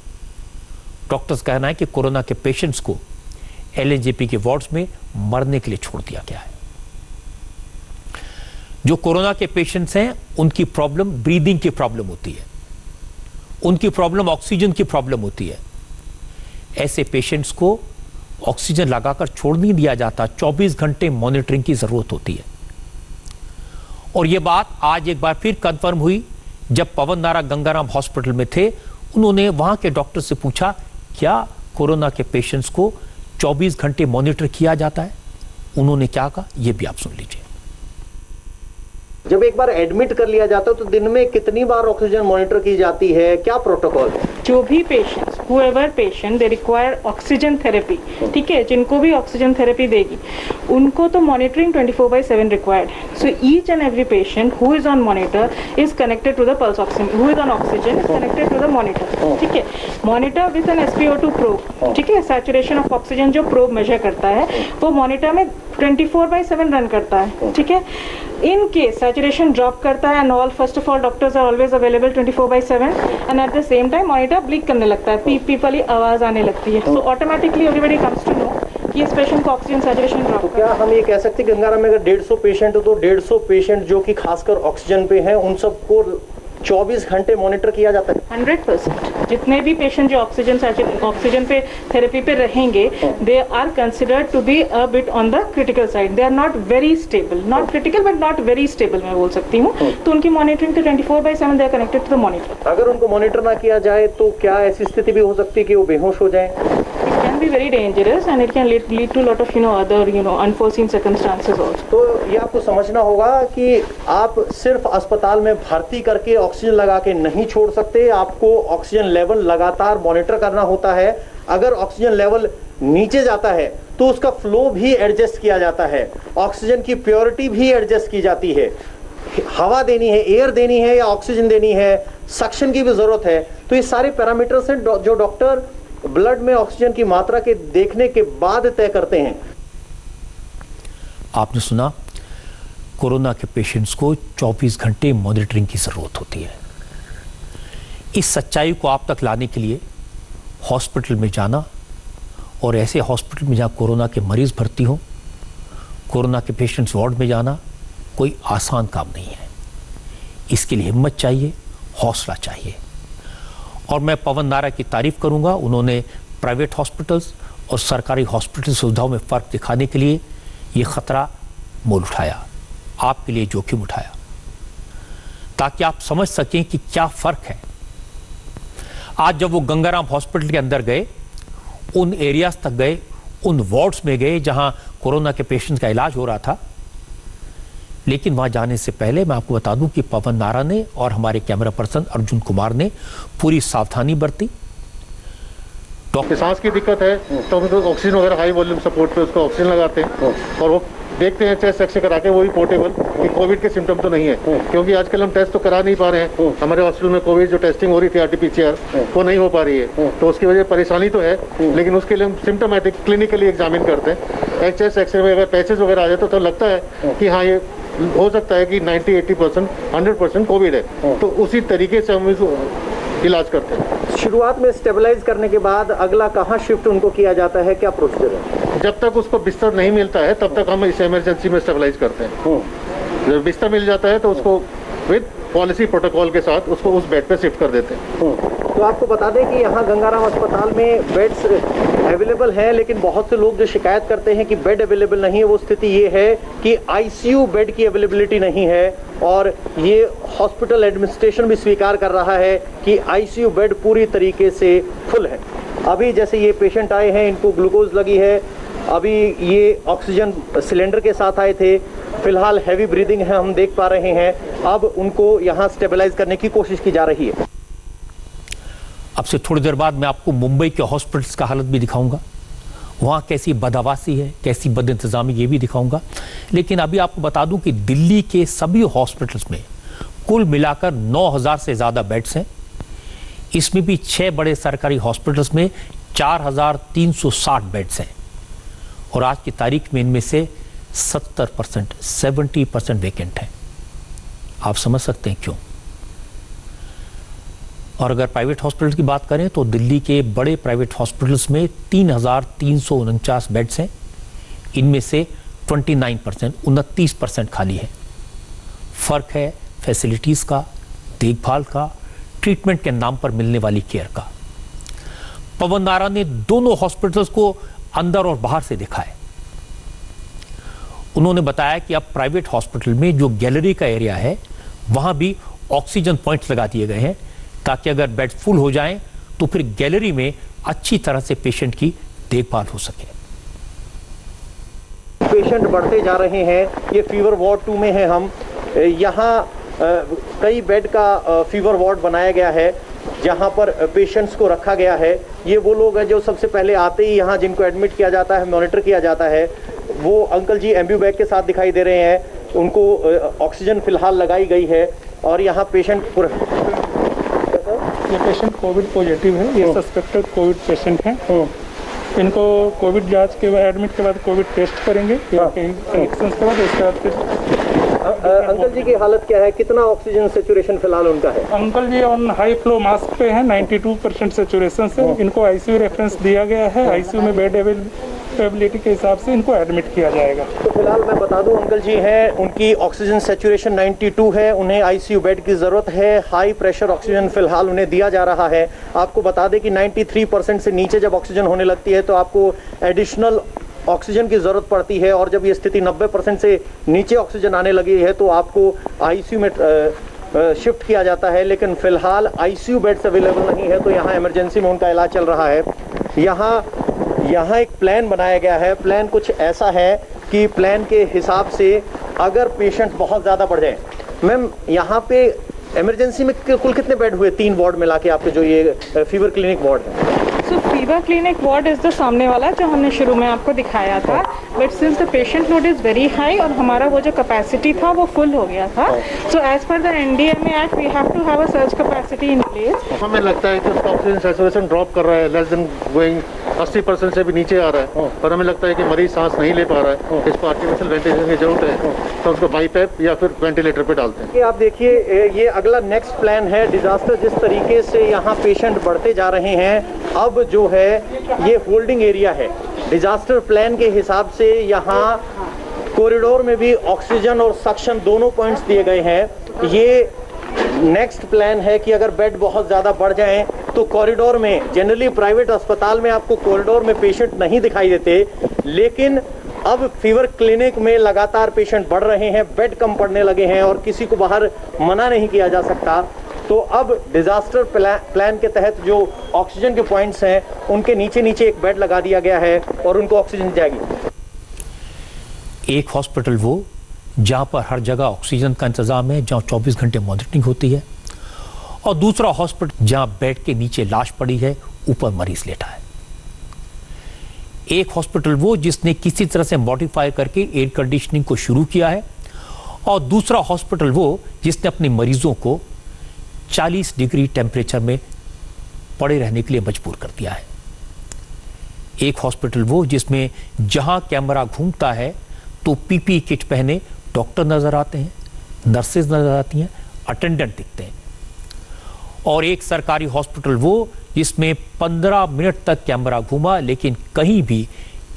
डॉक्टर्स कहना है कि कोरोना के पेशेंट्स को एलएनजेपी के वार्ड्स में मरने के लिए छोड़ दिया गया है। जो कोरोना के पेशेंट्स हैं उनकी प्रॉब्लम ब्रीदिंग की प्रॉब्लम होती है, उनकी प्रॉब्लम ऑक्सीजन की प्रॉब्लम होती है। ऐसे पेशेंट्स को ऑक्सीजन लगाकर छोड़ नहीं दिया जाता, 24 घंटे मॉनिटरिंग की जरूरत होती है। और यह बात आज एक बार फिर कंफर्म हुई जब पवन नारा गंगाराम हॉस्पिटल में थे। उन्होंने वहां के डॉक्टर से पूछा, क्या कोरोना के पेशेंट्स को 24 घंटे मॉनिटर किया जाता है? उन्होंने क्या कहा, यह भी आप सुन लीजिए। जब एक बार एडमिट कर लिया जाता है तो दिन में कितनी बार ऑक्सीजन मॉनिटर की जाती है, क्या प्रोटोकॉल है? जो भी patients, whoever patient they require oxygen therapy, ठीक है, जिनको भी ऑक्सीजन थेरेपी देगी उनको तो मॉनिटरिंग 24/7 रिक्वायर्ड है। So each and every patient who is on monitor is connected to the pulse oxygen, who is on oxygen is connected to the monitor, ठीक है। Monitor with an SpO2 probe, ठीक है, saturation of oxygen जो probe measure करता है वो monitor में 24/7 run करता है, ठीक है। In case saturation drop करता है and all, first of all doctors are always available 24/7 and at the same time monitor blink करने लगता है, पीप पीप वाली आवाज आने लगती है, so automatically everybody comes to know कि इस पेशेंट को ऑक्सीजन सैचुरेशन ड्रॉप। तो क्या हम ये कह सकते हैं गंगाराम में अगर 150 पेशेंट हो तो 150 पेशेंट जो कि खासकर ऑक्सीजन पे हैं उन सबको 24 घंटे मॉनिटर किया जाता है? 100%। जितने भी पेशेंट जो ऑक्सीजन पे थेरेपी पे रहेंगे, they are considered to be a bit on the critical side, they are not very stable, not critical but not very stable मैं बोल सकती हूँ, तो उनकी मॉनिटरिंग तो 24/7 they are connected to the monitor. अगर उनको मॉनिटर ना किया जाए तो क्या ऐसी स्थिति भी हो सकती है कि वो बेहोश हो जाए? It can be very dangerous and it can lead to lot of other unforeseen circumstances also। तो ये आपको समझना होगा कि आप सिर्फ अस्पताल में भर्ती करके ऑक्सीजन लगा के नहीं छोड़ सकते, आपको ऑक्सीजन लेवल लगातार मॉनिटर करना होता है। अगर ऑक्सीजन लेवल नीचे जाता है तो उसका फ्लो भी एडजस्ट किया जाता है, ऑक्सीजन की प्योरिटी भी एडजस्ट की जाती है, हवा देनी है, एयर देनी है या ऑक्सीजन देनी है, सक्शन की भी जरूरत है। तो ये सारे पैरामीटर्स हैं जो डॉक्टर ब्लड में ऑक्सीजन की मात्रा के देखने के बाद तय करते हैं। आपने सुना, कोरोना के पेशेंट्स को 24 घंटे मॉनिटरिंग की जरूरत होती है। इस सच्चाई को आप तक लाने के लिए हॉस्पिटल में जाना, और ऐसे हॉस्पिटल में जहां कोरोना के मरीज भर्ती हों, कोरोना के पेशेंट्स वार्ड में जाना कोई आसान काम नहीं है। इसके लिए हिम्मत चाहिए, हौसला चाहिए। और मैं पवन नारा की तारीफ करूंगा, उन्होंने प्राइवेट हॉस्पिटल्स और सरकारी हॉस्पिटल सुविधाओं में फ़र्क दिखाने के लिए ये ख़तरा मोल उठाया, आपके लिए जोखिम उठाया, ताकि आप समझ सकें कि क्या फ़र्क है। आज जब वो गंगाराम हॉस्पिटल के अंदर गए, उन एरियाज तक गए, उन वार्ड्स में गए जहां कोरोना के पेशेंट्स का इलाज हो रहा था, लेकिन वहां जाने से पहले मैं आपको बता दूं कि पवन नारा ने और हमारे कैमरा पर्सन अर्जुन कुमार ने पूरी सावधानी बरती। डॉक्टर सांस की दिक्कत है तो हम तो ऑक्सीजन वगैरह हाई वॉल्यूम सपोर्ट पे उसको ऑक्सीजन लगाते हैं, और वो देखते हैं चेस्ट एक्सरे करा के, वो भी पोर्टेबल, कि कोविड के सिम्टम तो नहीं है, क्योंकि आजकल हम टेस्ट तो करा नहीं पा रहे हैं। हमारे हॉस्पिटल में कोविड जो टेस्टिंग हो रही थी RT-PCR वो नहीं हो पा रही है, तो उसकी वजह परेशानी तो है, लेकिन उसके लिए हम सिम्टोमेटिक क्लिनिकली एग्जामिन करते हैं। चेस्ट एक्सरे में अगर पैचेस वगैरह आ जाए तो लगता है कि हाँ ये हो सकता है कि 90-80% 100% कोविड है, तो उसी तरीके से हम इसको इलाज करते हैं। शुरुआत में स्टेबलाइज करने के बाद अगला कहाँ शिफ्ट उनको किया जाता है, क्या प्रोसीजर है? जब तक उसको बिस्तर नहीं मिलता है तब तक हम इसे इमरजेंसी में स्टेबलाइज करते हैं। जब बिस्तर मिल जाता है तो उसको विद पॉलिसी प्रोटोकॉल के साथ उसको उस बेड पे शिफ्ट कर देते हैं। तो आपको बता दें कि यहाँ गंगाराम अस्पताल में बेड्स अवेलेबल हैं, लेकिन बहुत से लोग जो शिकायत करते हैं कि बेड अवेलेबल नहीं है, वो स्थिति ये है कि ICU बेड की अवेलेबिलिटी नहीं है, और ये हॉस्पिटल एडमिनिस्ट्रेशन भी स्वीकार कर रहा है कि ICU बेड पूरी तरीके से फुल है। अभी जैसे ये पेशेंट आए हैं, इनको ग्लूकोज लगी है, अभी ये ऑक्सीजन सिलेंडर के साथ आए थे, फिलहाल हैवी ब्रीदिंग है, हम देख पा रहे हैं। अब उनको यहाँ स्टेबलाइज करने की कोशिश की जा रही है। अब से थोड़ी देर बाद मैं आपको मुंबई के हॉस्पिटल्स का हालत भी दिखाऊंगा, वहाँ कैसी बदहवासी है, कैसी बदइंतजामी, ये भी दिखाऊंगा। लेकिन अभी आपको बता दूं कि दिल्ली के सभी हॉस्पिटल्स में कुल मिलाकर 9000 से ज़्यादा बेड्स हैं। इसमें भी 6 बड़े सरकारी हॉस्पिटल्स में 4360 बेड्स हैं, और आज की तारीख में इनमें से 70% वेकेंट है। आप समझ सकते हैं क्यों। और अगर प्राइवेट हॉस्पिटल की बात करें तो दिल्ली के बड़े प्राइवेट हॉस्पिटल्स में 3349 बेड्स हैं, इनमें से 29% खाली है। फर्क है फैसिलिटीज़ का, देखभाल का, ट्रीटमेंट के नाम पर मिलने वाली केयर का। पवन नारा ने दोनों हॉस्पिटल्स को अंदर और बाहर से देखा है। उन्होंने बताया कि अब प्राइवेट हॉस्पिटल में जो गैलरी का एरिया है वहां भी ऑक्सीजन पॉइंट्स लगा दिए गए हैं, ताकि अगर बेड फुल हो जाएं तो फिर गैलरी में अच्छी तरह से पेशेंट की देखभाल हो सके। पेशेंट बढ़ते जा रहे हैं। ये फीवर वार्ड 2 में है हम। यहाँ कई बेड का फीवर वार्ड बनाया गया है जहाँ पर पेशेंट्स को रखा गया है। ये वो लोग हैं जो सबसे पहले आते ही यहाँ जिनको एडमिट किया जाता है, मॉनिटर किया जाता है। वो अंकल जी एम्ब्यू बैग के साथ दिखाई दे रहे हैं, उनको ऑक्सीजन फिलहाल लगाई गई है। और यहाँ पेशेंट ये पेशेंट कोविड पॉजिटिव है, ये सस्पेक्टेड कोविड पेशेंट हैं। इनको कोविड जांच के बाद, एडमिट के बाद कोविड टेस्ट करेंगे, कनेक्शंस के बाद उसके बाद फिर अंकल जी की हालत क्या है, कितना ऑक्सीजन सेचुरेशन फिलहाल उनका है? Uncle ji on high flow mask पे हैं, 92% सेचुरेशन से इनको आईसीयू रेफरेंस दिया गया है। आईसीयू में बेड अवेलेबिलिटी के हिसाब से इनको एडमिट किया जाएगा। तो फिलहाल मैं बता दूं अंकल जी हैं, उनकी ऑक्सीजन सेचुरेशन 92 है, उन्हें आईसीयू बेड की ज़रूरत है। हाई प्रेशर ऑक्सीजन फिलहाल उन्हें दिया जा रहा है। आपको बता दें कि 93% से नीचे जब ऑक्सीजन होने लगती है तो आपको एडिशनल ऑक्सीजन की ज़रूरत पड़ती है, और जब ये स्थिति 90% से नीचे ऑक्सीजन आने लगी है तो आपको आईसीयू में शिफ्ट किया जाता है। लेकिन फ़िलहाल आईसीयू बेड्स अवेलेबल नहीं है, तो यहाँ इमरजेंसी में उनका इलाज चल रहा है। यहाँ एक प्लान बनाया गया है। प्लान कुछ ऐसा है कि प्लान के हिसाब से अगर पेशेंट बहुत ज़्यादा बढ़ जाए, मैम यहाँ पे इमरजेंसी में कुल कितने बेड हुए? 3 वार्ड मिला के आपके जो ये फीवर क्लिनिक वार्ड है। सो fever clinic ward is the सामने वाला जो हमने शुरू में आपको दिखाया था, but since the patient load is very high और हमारा वो जो कैपेसिटी था वो फुल हो गया था, so as per the NDMA act we have to have a surge capacity in place. हमें लगता है कि उसका ऑक्सीजन सैचुरेशन ड्रॉप कर रहा है, लेस देन गोइंग 80% से भी नीचे आ रहा है, पर हमें लगता है कि मरीज सांस नहीं ले पा रहा है, इसको आर्टिफिशियल वेंटिलेशन की जरूरत है, तो उसको बाईपैप या फिर वेंटिलेटर पे डालते हैं। कि आप देखिए ये अगला नेक्स्ट प्लान है। डिजास्टर जिस तरीके से यहाँ पेशेंट बढ़ते जा रहे हैं, अब जो है ये होल्डिंग एरिया है। डिजास्टर प्लान के हिसाब से यहाँ कॉरिडोर में भी ऑक्सीजन और सक्शन दोनों पॉइंट्स दिए गए हैं। ये नेक्स्ट प्लान है कि अगर बेड बहुत ज़्यादा बढ़ जाएं तो कॉरिडोर में, जनरली प्राइवेट अस्पताल में आपको कॉरिडोर में पेशेंट नहीं दिखाई देते, लेकिन अब फीवर क्लिनिक में लगातार पेशेंट बढ़ रहे हैं, बेड कम पड़ने लगे हैं और किसी को बाहर मना नहीं किया जा सकता। तो अब डिजास्टर प्लान के तहत जो ऑक्सीजन के पॉइंट्स हैं उनके नीचे नीचे एक बेड लगा दिया गया है और उनको ऑक्सीजन जाएगी। एक हॉस्पिटल वो जहां पर हर जगह ऑक्सीजन का इंतजाम है, जहां 24 घंटे मॉनिटरिंग होती है, और दूसरा हॉस्पिटल जहां बेड के नीचे लाश पड़ी है, ऊपर मरीज लेटा है। एक हॉस्पिटल वो जिसने किसी तरह से मॉडिफाई करके एयर कंडीशनिंग को शुरू किया है, और दूसरा हॉस्पिटल वो जिसने अपने मरीजों को 40 डिग्री टेम्परेचर में पड़े रहने के लिए मजबूर कर दिया है। एक हॉस्पिटल वो जिसमें जहां कैमरा घूमता है तो पीपी किट पहने डॉक्टर नजर आते हैं, नर्सेज नजर आती हैं, अटेंडेंट दिखते हैं। और एक सरकारी हॉस्पिटल वो जिसमें 15 मिनट तक कैमरा घूमा, लेकिन कहीं भी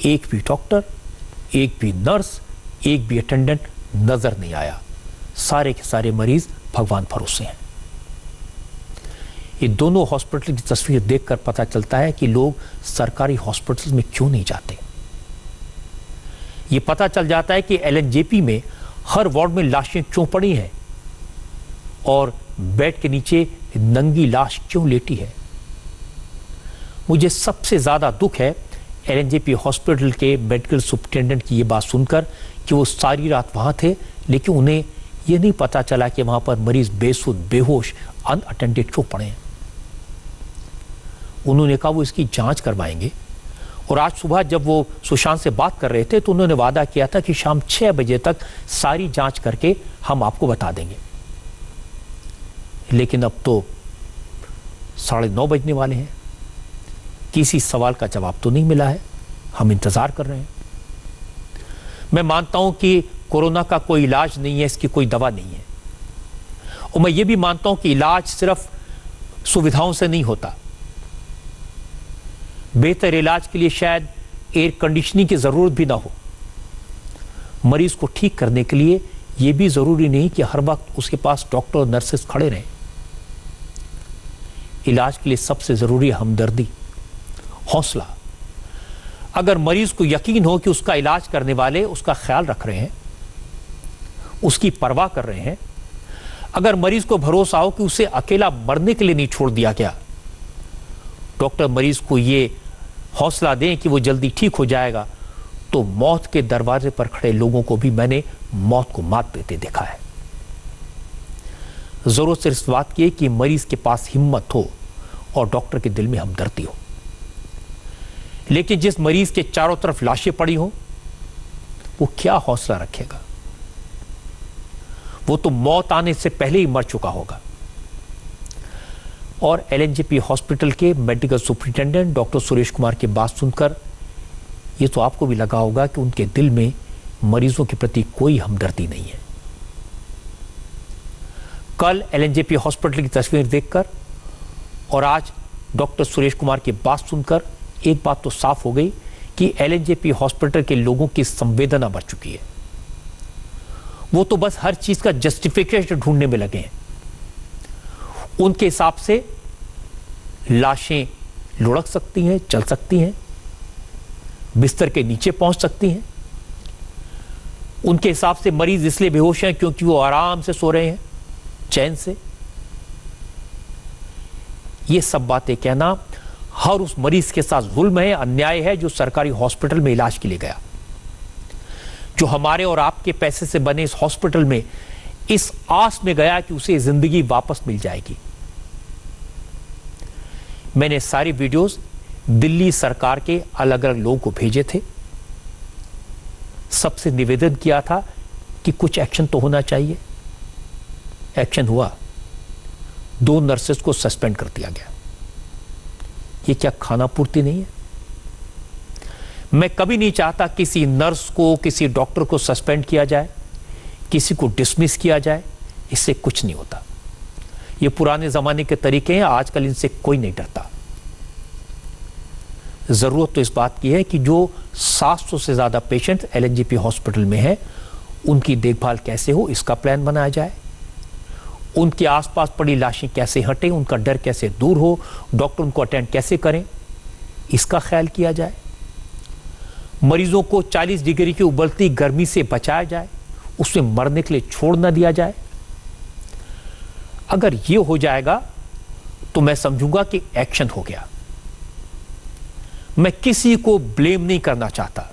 एक भी डॉक्टर, एक भी नर्स, एक भी अटेंडेंट नजर नहीं आया। सारे के सारे मरीज भगवान भरोसे हैं। ये दोनों हॉस्पिटल की तस्वीर देखकर पता चलता है कि लोग सरकारी हॉस्पिटल में क्यों नहीं जाते। ये पता चल जाता है कि एलएनजेपी में हर वार्ड में लाशें क्यों पड़ी हैं और बेड के नीचे नंगी लाश क्यों लेटी है। मुझे सबसे ज्यादा दुख है एलएनजेपी हॉस्पिटल के मेडिकल सुपरिटेंडेंट की ये बात सुनकर कि वो सारी रात वहां थे, लेकिन उन्हें यह नहीं पता चला कि वहां पर मरीज बेसुध, बेहोश, अनअटेंडेड क्यों पड़े हैं। उन्होंने कहा वो इसकी जांच करवाएंगे, और आज सुबह जब वो सुशांत से बात कर रहे थे तो उन्होंने वादा किया था कि शाम 6 बजे तक सारी जांच करके हम आपको बता देंगे। लेकिन अब तो 9:30 बजने वाले हैं, किसी सवाल का जवाब तो नहीं मिला है। हम इंतजार कर रहे हैं। मैं मानता हूं कि कोरोना का कोई इलाज नहीं है, इसकी कोई दवा नहीं है, और मैं ये भी मानता हूं कि इलाज सिर्फ सुविधाओं से नहीं होता। बेहतर इलाज के लिए शायद एयर कंडीशनिंग की जरूरत भी ना हो। मरीज को ठीक करने के लिए यह भी जरूरी नहीं कि हर वक्त उसके पास डॉक्टर और नर्सेस खड़े रहें। इलाज के लिए सबसे जरूरी है हमदर्दी, हौसला। अगर मरीज को यकीन हो कि उसका इलाज करने वाले उसका ख्याल रख रहे हैं, उसकी परवाह कर रहे हैं, अगर मरीज को भरोसा हो कि उसे अकेला मरने के लिए नहीं छोड़ दिया गया, डॉक्टर मरीज को ये हौसला दें कि वो जल्दी ठीक हो जाएगा, तो मौत के दरवाजे पर खड़े लोगों को भी मैंने मौत को मात देते देखा है। जरूरत सिर्फ इस बात की है कि मरीज के पास हिम्मत हो और डॉक्टर के दिल में हमदर्दी हो। लेकिन जिस मरीज के चारों तरफ लाशें पड़ी हो, वो क्या हौसला रखेगा। वो तो मौत आने से पहले ही मर चुका होगा। और एलएनजेपी हॉस्पिटल के medical superintendent doctor Suresh Kumar की बात सुनकर ये तो आपको भी लगा होगा कि उनके दिल में मरीजों के प्रति कोई हमदर्दी नहीं है। कल एलएनजेपी हॉस्पिटल की तस्वीर देखकर और आज डॉक्टर सुरेश कुमार की बात सुनकर एक बात तो साफ हो गई कि एलएनजेपी हॉस्पिटल के लोगों की संवेदना बढ़ चुकी है। वो तो बस हर चीज का जस्टिफिकेशन ढूंढने में लगे हैं। उनके हिसाब से लाशें लुढ़क सकती हैं, चल सकती हैं, बिस्तर के नीचे पहुंच सकती हैं। उनके हिसाब से मरीज इसलिए बेहोश हैं क्योंकि वो आराम से सो रहे हैं, चैन से। ये सब बातें कहना हर उस मरीज के साथ जुल्म है, अन्याय है जो सरकारी हॉस्पिटल में इलाज के लिए गया, जो हमारे और आपके पैसे से बने इस हॉस्पिटल में इस आस में गया कि उसे जिंदगी वापस मिल जाएगी। मैंने सारी वीडियोस दिल्ली सरकार के अलग अलग लोगों को भेजे थे, सबसे निवेदन किया था कि कुछ एक्शन तो होना चाहिए। एक्शन हुआ, 2 नर्सेस को सस्पेंड कर दिया गया। ये क्या खाना पूर्ति नहीं है? मैं कभी नहीं चाहता किसी नर्स को, किसी डॉक्टर को सस्पेंड किया जाए, किसी को डिसमिस किया जाए। इससे कुछ नहीं होता। ये पुराने जमाने के तरीके हैं, आजकल इनसे कोई नहीं डरता। जरूरत तो इस बात की है कि जो 700 से ज्यादा पेशेंट एलएनजेपी हॉस्पिटल में हैं, उनकी देखभाल कैसे हो, इसका प्लान बनाया जाए। उनके आसपास पड़ी लाशें कैसे हटें, उनका डर कैसे दूर हो, डॉक्टर उनको अटेंड कैसे करें, इसका ख्याल किया जाए। मरीजों को 40 डिग्री की उबलती गर्मी से बचाया जाए, उसमें मरने के लिए छोड़ ना दिया जाए। अगर ये हो जाएगा तो मैं समझूंगा कि एक्शन हो गया। मैं किसी को ब्लेम नहीं करना चाहता,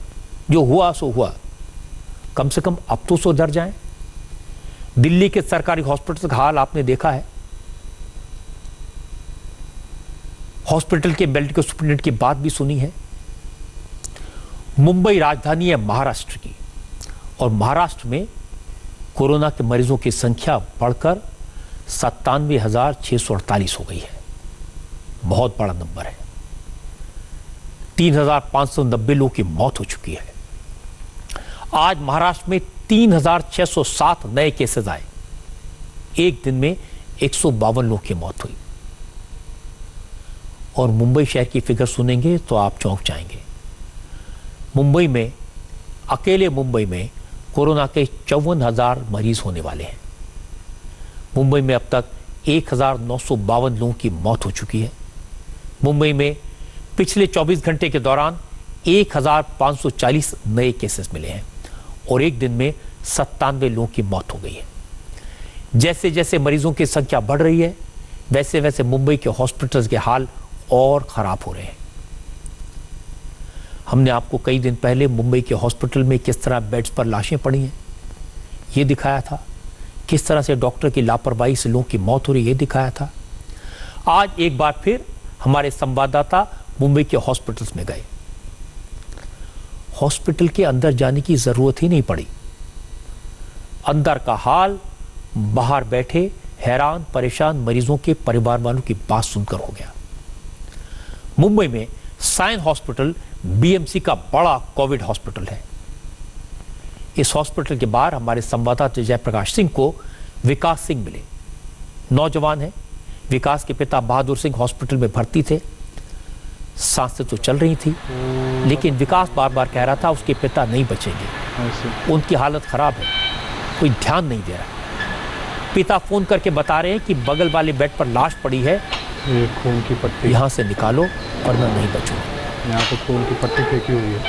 जो हुआ सो हुआ। कम से कम अब तो सुधर जाएं। दिल्ली के सरकारी हॉस्पिटल का हाल आपने देखा है। हॉस्पिटल के मेडिकल सुपरिटेंडेंट की बात भी सुनी है। मुंबई राजधानी है महाराष्ट्र की, और महाराष्ट्र में कोरोना के मरीजों की संख्या बढ़कर 97,648 हो गई है। बहुत बड़ा नंबर है। 3,590 लोगों की मौत हो चुकी है। आज महाराष्ट्र में 3,607 नए केसेस आए। एक दिन में 152 लोगों की मौत हुई। और मुंबई शहर की फिगर सुनेंगे तो आप चौंक जाएंगे। मुंबई में, अकेले मुंबई में कोरोना के 54,000 मरीज होने वाले हैं। मुंबई में अब तक 1,952 लोगों की मौत हो चुकी है। मुंबई में पिछले 24 घंटे के दौरान 1,540 नए केसेस मिले हैं और एक दिन में 97 लोगों की मौत हो गई है। जैसे जैसे मरीजों की संख्या बढ़ रही है, वैसे वैसे मुंबई के हॉस्पिटल्स के हाल और खराब हो रहे हैं। हमने आपको कई दिन पहले मुंबई के हॉस्पिटल में किस तरह बेड्स पर लाशें पड़ी हैं, ये दिखाया था। किस तरह से डॉक्टर की लापरवाही से लोगों की मौत हो रही है, ये दिखाया था। आज एक बार फिर हमारे संवाददाता मुंबई के हॉस्पिटल्स में गए। हॉस्पिटल के अंदर जाने की जरूरत ही नहीं पड़ी। अंदर का हाल बाहर बैठे हैरान परेशान मरीजों के परिवार वालों की बात सुनकर हो गया। मुंबई में साइन हॉस्पिटल बीएमसी का बड़ा कोविड हॉस्पिटल है। इस हॉस्पिटल के बाहर हमारे संवाददाता जयप्रकाश सिंह को विकास सिंह मिले। नौजवान है। विकास के पिता बहादुर सिंह हॉस्पिटल में भर्ती थे। सांसें तो चल रही थी, लेकिन विकास बार बार कह रहा था उसके पिता नहीं बचेंगे, उनकी हालत खराब है, कोई ध्यान नहीं दे रहा। पिता फोन करके बता रहे हैं कि बगल वाले बेड पर लाश पड़ी है, खून की पट्टी यहाँ से निकालो वरना नहीं बचोगे। यहाँ पे खून की पट्टी फेंकी हुई है।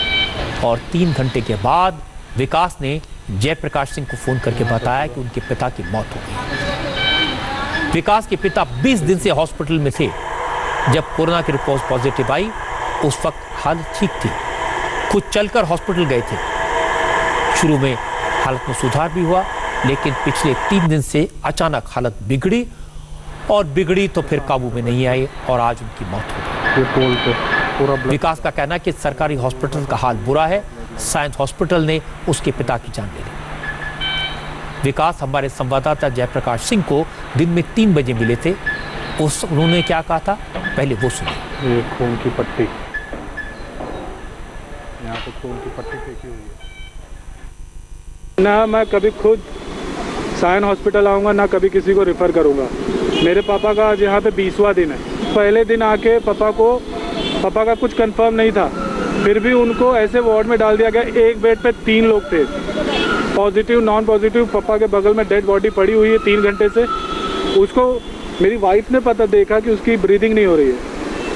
और 3 घंटे के बाद विकास ने जयप्रकाश सिंह को फोन करके बताया कि उनके पिता की मौत हो गई। विकास के पिता 20 दिन से हॉस्पिटल में थे। जब कोरोना की रिपोर्ट पॉजिटिव आई, उस वक्त हालत ठीक थी, खुद चलकर हॉस्पिटल गए थे। शुरू में हालत में सुधार भी हुआ, लेकिन पिछले 3 दिन से अचानक हालत बिगड़ी और बिगड़ी तो फिर काबू में नहीं आई और आज उनकी मौत हो गई। विकास का कहना है कि सरकारी हॉस्पिटल का हाल बुरा है, साइंस हॉस्पिटल ने उसके पिता की जान ले ली। विकास हमारे संवाददाता जयप्रकाश सिंह को दिन में 3 बजे मिले थे। उन्होंने क्या कहा था, पहले वो सुनिए। ये खून की पट्टी, यहाँ पे खून की पट्टी फेंकी हुई है। ना मैं कभी खुद सायन हॉस्पिटल आऊँगा ना कभी किसी को रेफ़र करूँगा। मेरे पापा का आज यहाँ पे 20वां दिन है। पहले दिन आके पापा का कुछ कंफर्म नहीं था, फिर भी उनको ऐसे वार्ड में डाल दिया गया। एक बेड पे 3 लोग थे, पॉजिटिव नॉन पॉजिटिव। पापा के बगल में डेड बॉडी पड़ी हुई है 3 घंटे से। उसको मेरी वाइफ ने पता देखा कि उसकी ब्रीदिंग नहीं हो रही है,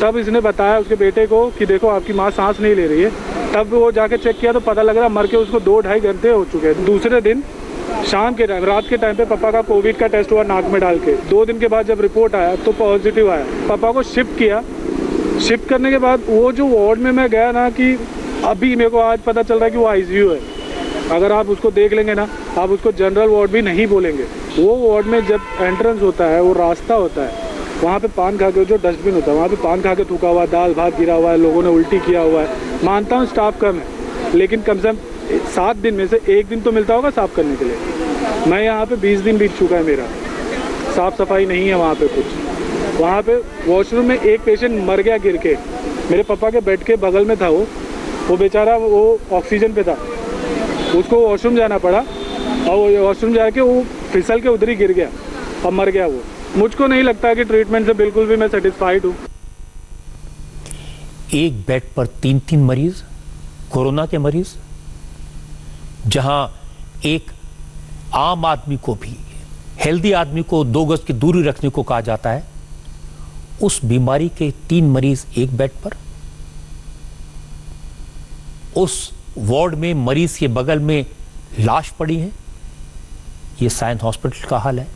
तब इसने बताया उसके बेटे को कि देखो आपकी माँ सांस नहीं ले रही है। तब वो जाके चेक किया तो पता लग रहा मर के उसको 2-2.5 घंटे हो चुके हैं। दूसरे दिन शाम के टाइम, रात के टाइम पे पापा का कोविड का टेस्ट हुआ नाक में डाल के। 2 दिन के बाद जब रिपोर्ट आया तो पॉजिटिव आया। पापा को शिफ्ट किया। शिफ्ट करने के बाद वो जो वार्ड में मैं गया ना, कि अभी मेरे को आज पता चल रहा है कि वो आईसीयू है। अगर आप उसको देख लेंगे ना, आप उसको जनरल वार्ड भी नहीं बोलेंगे। वो वार्ड में जब एंट्रेंस होता है, वो रास्ता होता है, वहाँ पे पान खा के, जो डस्टबिन होता है वहाँ पे पान खा के थूका हुआ है, दाल भात गिरा हुआ है, लोगों ने उल्टी किया हुआ है। मानता हूँ स्टाफ कम है, लेकिन कम से कम 7 दिन में से 1 दिन तो मिलता होगा साफ़ करने के लिए। मैं यहाँ पे 20 दिन बीत चुका है मेरा, साफ़ सफाई नहीं है वहाँ पे कुछ। वहाँ पे वॉशरूम में एक पेशेंट मर गया गिर के, मेरे पापा के बेड के बगल में था वो बेचारा वो ऑक्सीजन पे था, उसको वॉशरूम जाना पड़ा और वॉशरूम जाके वो फिसल के उधर ही गिर गया और मर गया वो। मुझको नहीं लगता कि ट्रीटमेंट से बिल्कुल भी मैं सेटिस्फाइड हूँ। एक बेड पर 3-3 मरीज, कोरोना के मरीज, जहां एक आम आदमी को भी, हेल्दी आदमी को 2 गज की दूरी रखने को कहा जाता है, उस बीमारी के 3 मरीज एक बेड पर। उस वार्ड में मरीज के बगल में लाश पड़ी है। यह सायन हॉस्पिटल का हाल है,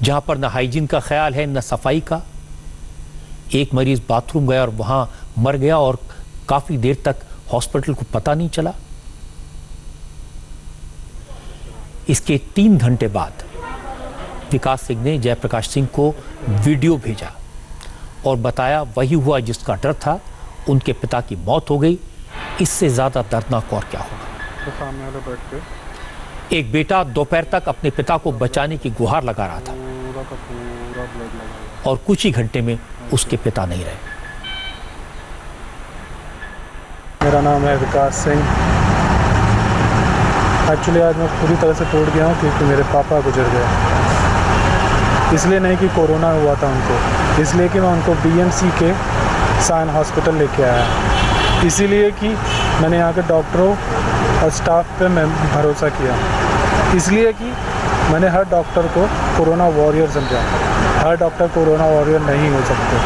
जहां पर न हाइजीन का ख्याल है न सफाई का। एक मरीज बाथरूम गया और वहां मर गया और काफी देर तक हॉस्पिटल को पता नहीं चला। इसके 3 घंटे बाद विकास सिंह ने जयप्रकाश सिंह को वीडियो भेजा और बताया वही हुआ जिसका डर था, उनके पिता की मौत हो गई। इससे ज्यादा दर्दनाक और क्या होगा। तो सामने वाले बेड पे एक बेटा दोपहर तक अपने पिता को बचाने की गुहार लगा रहा था पूरा का पूरा ब्लड लगा और कुछ ही घंटे में उसके पिता नहीं रहे। मेरा नाम है विकास सिंह। एक्चुअली आज मैं पूरी तरह से टूट गया हूँ क्योंकि मेरे पापा गुजर गए। इसलिए नहीं कि कोरोना हुआ था उनको, इसलिए कि मैं उनको बीएमसी के सायन हॉस्पिटल लेके आया। इसीलिए कि मैंने यहाँ के डॉक्टरों और स्टाफ पे मैं भरोसा किया। इसलिए कि मैंने हर डॉक्टर को कोरोना वॉरियर समझा। हर डॉक्टर कोरोना वॉरियर नहीं हो सकते,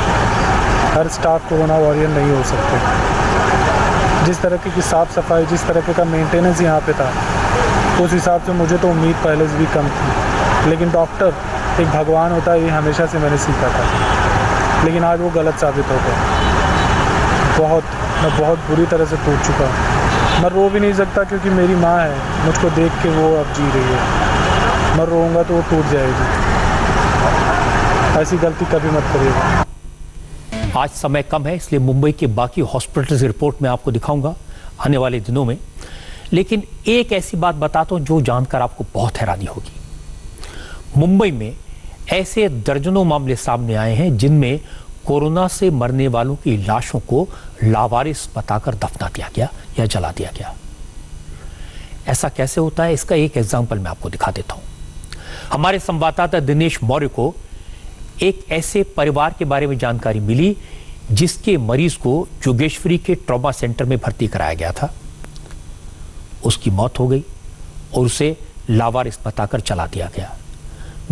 हर स्टाफ कोरोना वॉरियर नहीं हो सकते। जिस तरह की साफ़ सफाई, जिस तरह का मेंटेनेंस यहाँ पे था, उस हिसाब से मुझे तो उम्मीद पहले से भी कम थी। लेकिन डॉक्टर एक भगवान होता है, ये हमेशा से मैंने सीखा था। लेकिन आज वो गलत साबित हो गया। मैं बहुत बुरी तरह से टूट चुका हूँ। मैं रो भी नहीं सकता क्योंकि मेरी माँ है, मुझको देख के वो अब जी रही है। मैं रोऊंगा तो वो टूट जाएगी। ऐसी गलती कभी मत करिएगा। आज समय कम है, इसलिए मुंबई के बाकी हॉस्पिटल की रिपोर्ट में आपको दिखाऊंगा आने वाले दिनों में। लेकिन एक ऐसी बात बताता हूं जो जानकर आपको बहुत हैरानी होगी। मुंबई में ऐसे दर्जनों मामले सामने आए हैं जिनमें कोरोना से मरने वालों की लाशों को लावारिस बताकर दफना दिया गया या जला दिया गया। ऐसा कैसे होता है, इसका एक एग्जाम्पल मैं आपको दिखा देता हूं। हमारे संवाददाता दिनेश मौर्य को एक ऐसे परिवार के बारे में जानकारी मिली जिसके मरीज को जोगेश्वरी के ट्रॉमा सेंटर में भर्ती कराया गया था। उसकी मौत हो गई और उसे लावारिस बताकर जला दिया गया।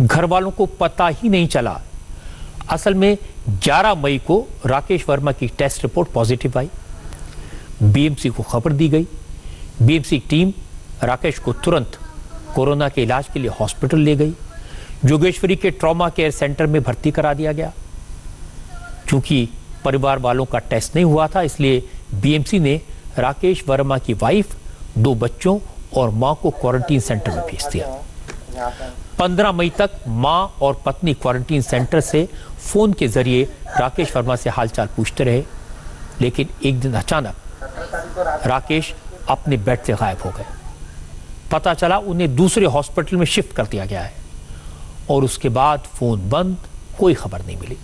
घर वालों को पता ही नहीं चला। असल में 11 मई को राकेश वर्मा की टेस्ट रिपोर्ट पॉजिटिव आई। बीएमसी को खबर दी गई। बीएमसी टीम राकेश को तुरंत कोरोना के इलाज के लिए हॉस्पिटल ले गई। जोगेश्वरी के ट्रॉमा केयर सेंटर में भर्ती करा दिया गया। चूंकि परिवार वालों का टेस्ट नहीं हुआ था, इसलिए बीएमसी ने राकेश वर्मा की वाइफ, 2 बच्चों और मां को क्वारंटीन सेंटर में भेज दिया। 15 मई तक मां और पत्नी क्वारंटीन सेंटर से फोन के जरिए राकेश वर्मा से हालचाल पूछते रहे। लेकिन एक दिन अचानक राकेश अपने बेड से गायब हो गए। पता चला उन्हें दूसरे हॉस्पिटल में शिफ्ट कर दिया गया है और उसके बाद फोन बंद, कोई खबर नहीं मिली।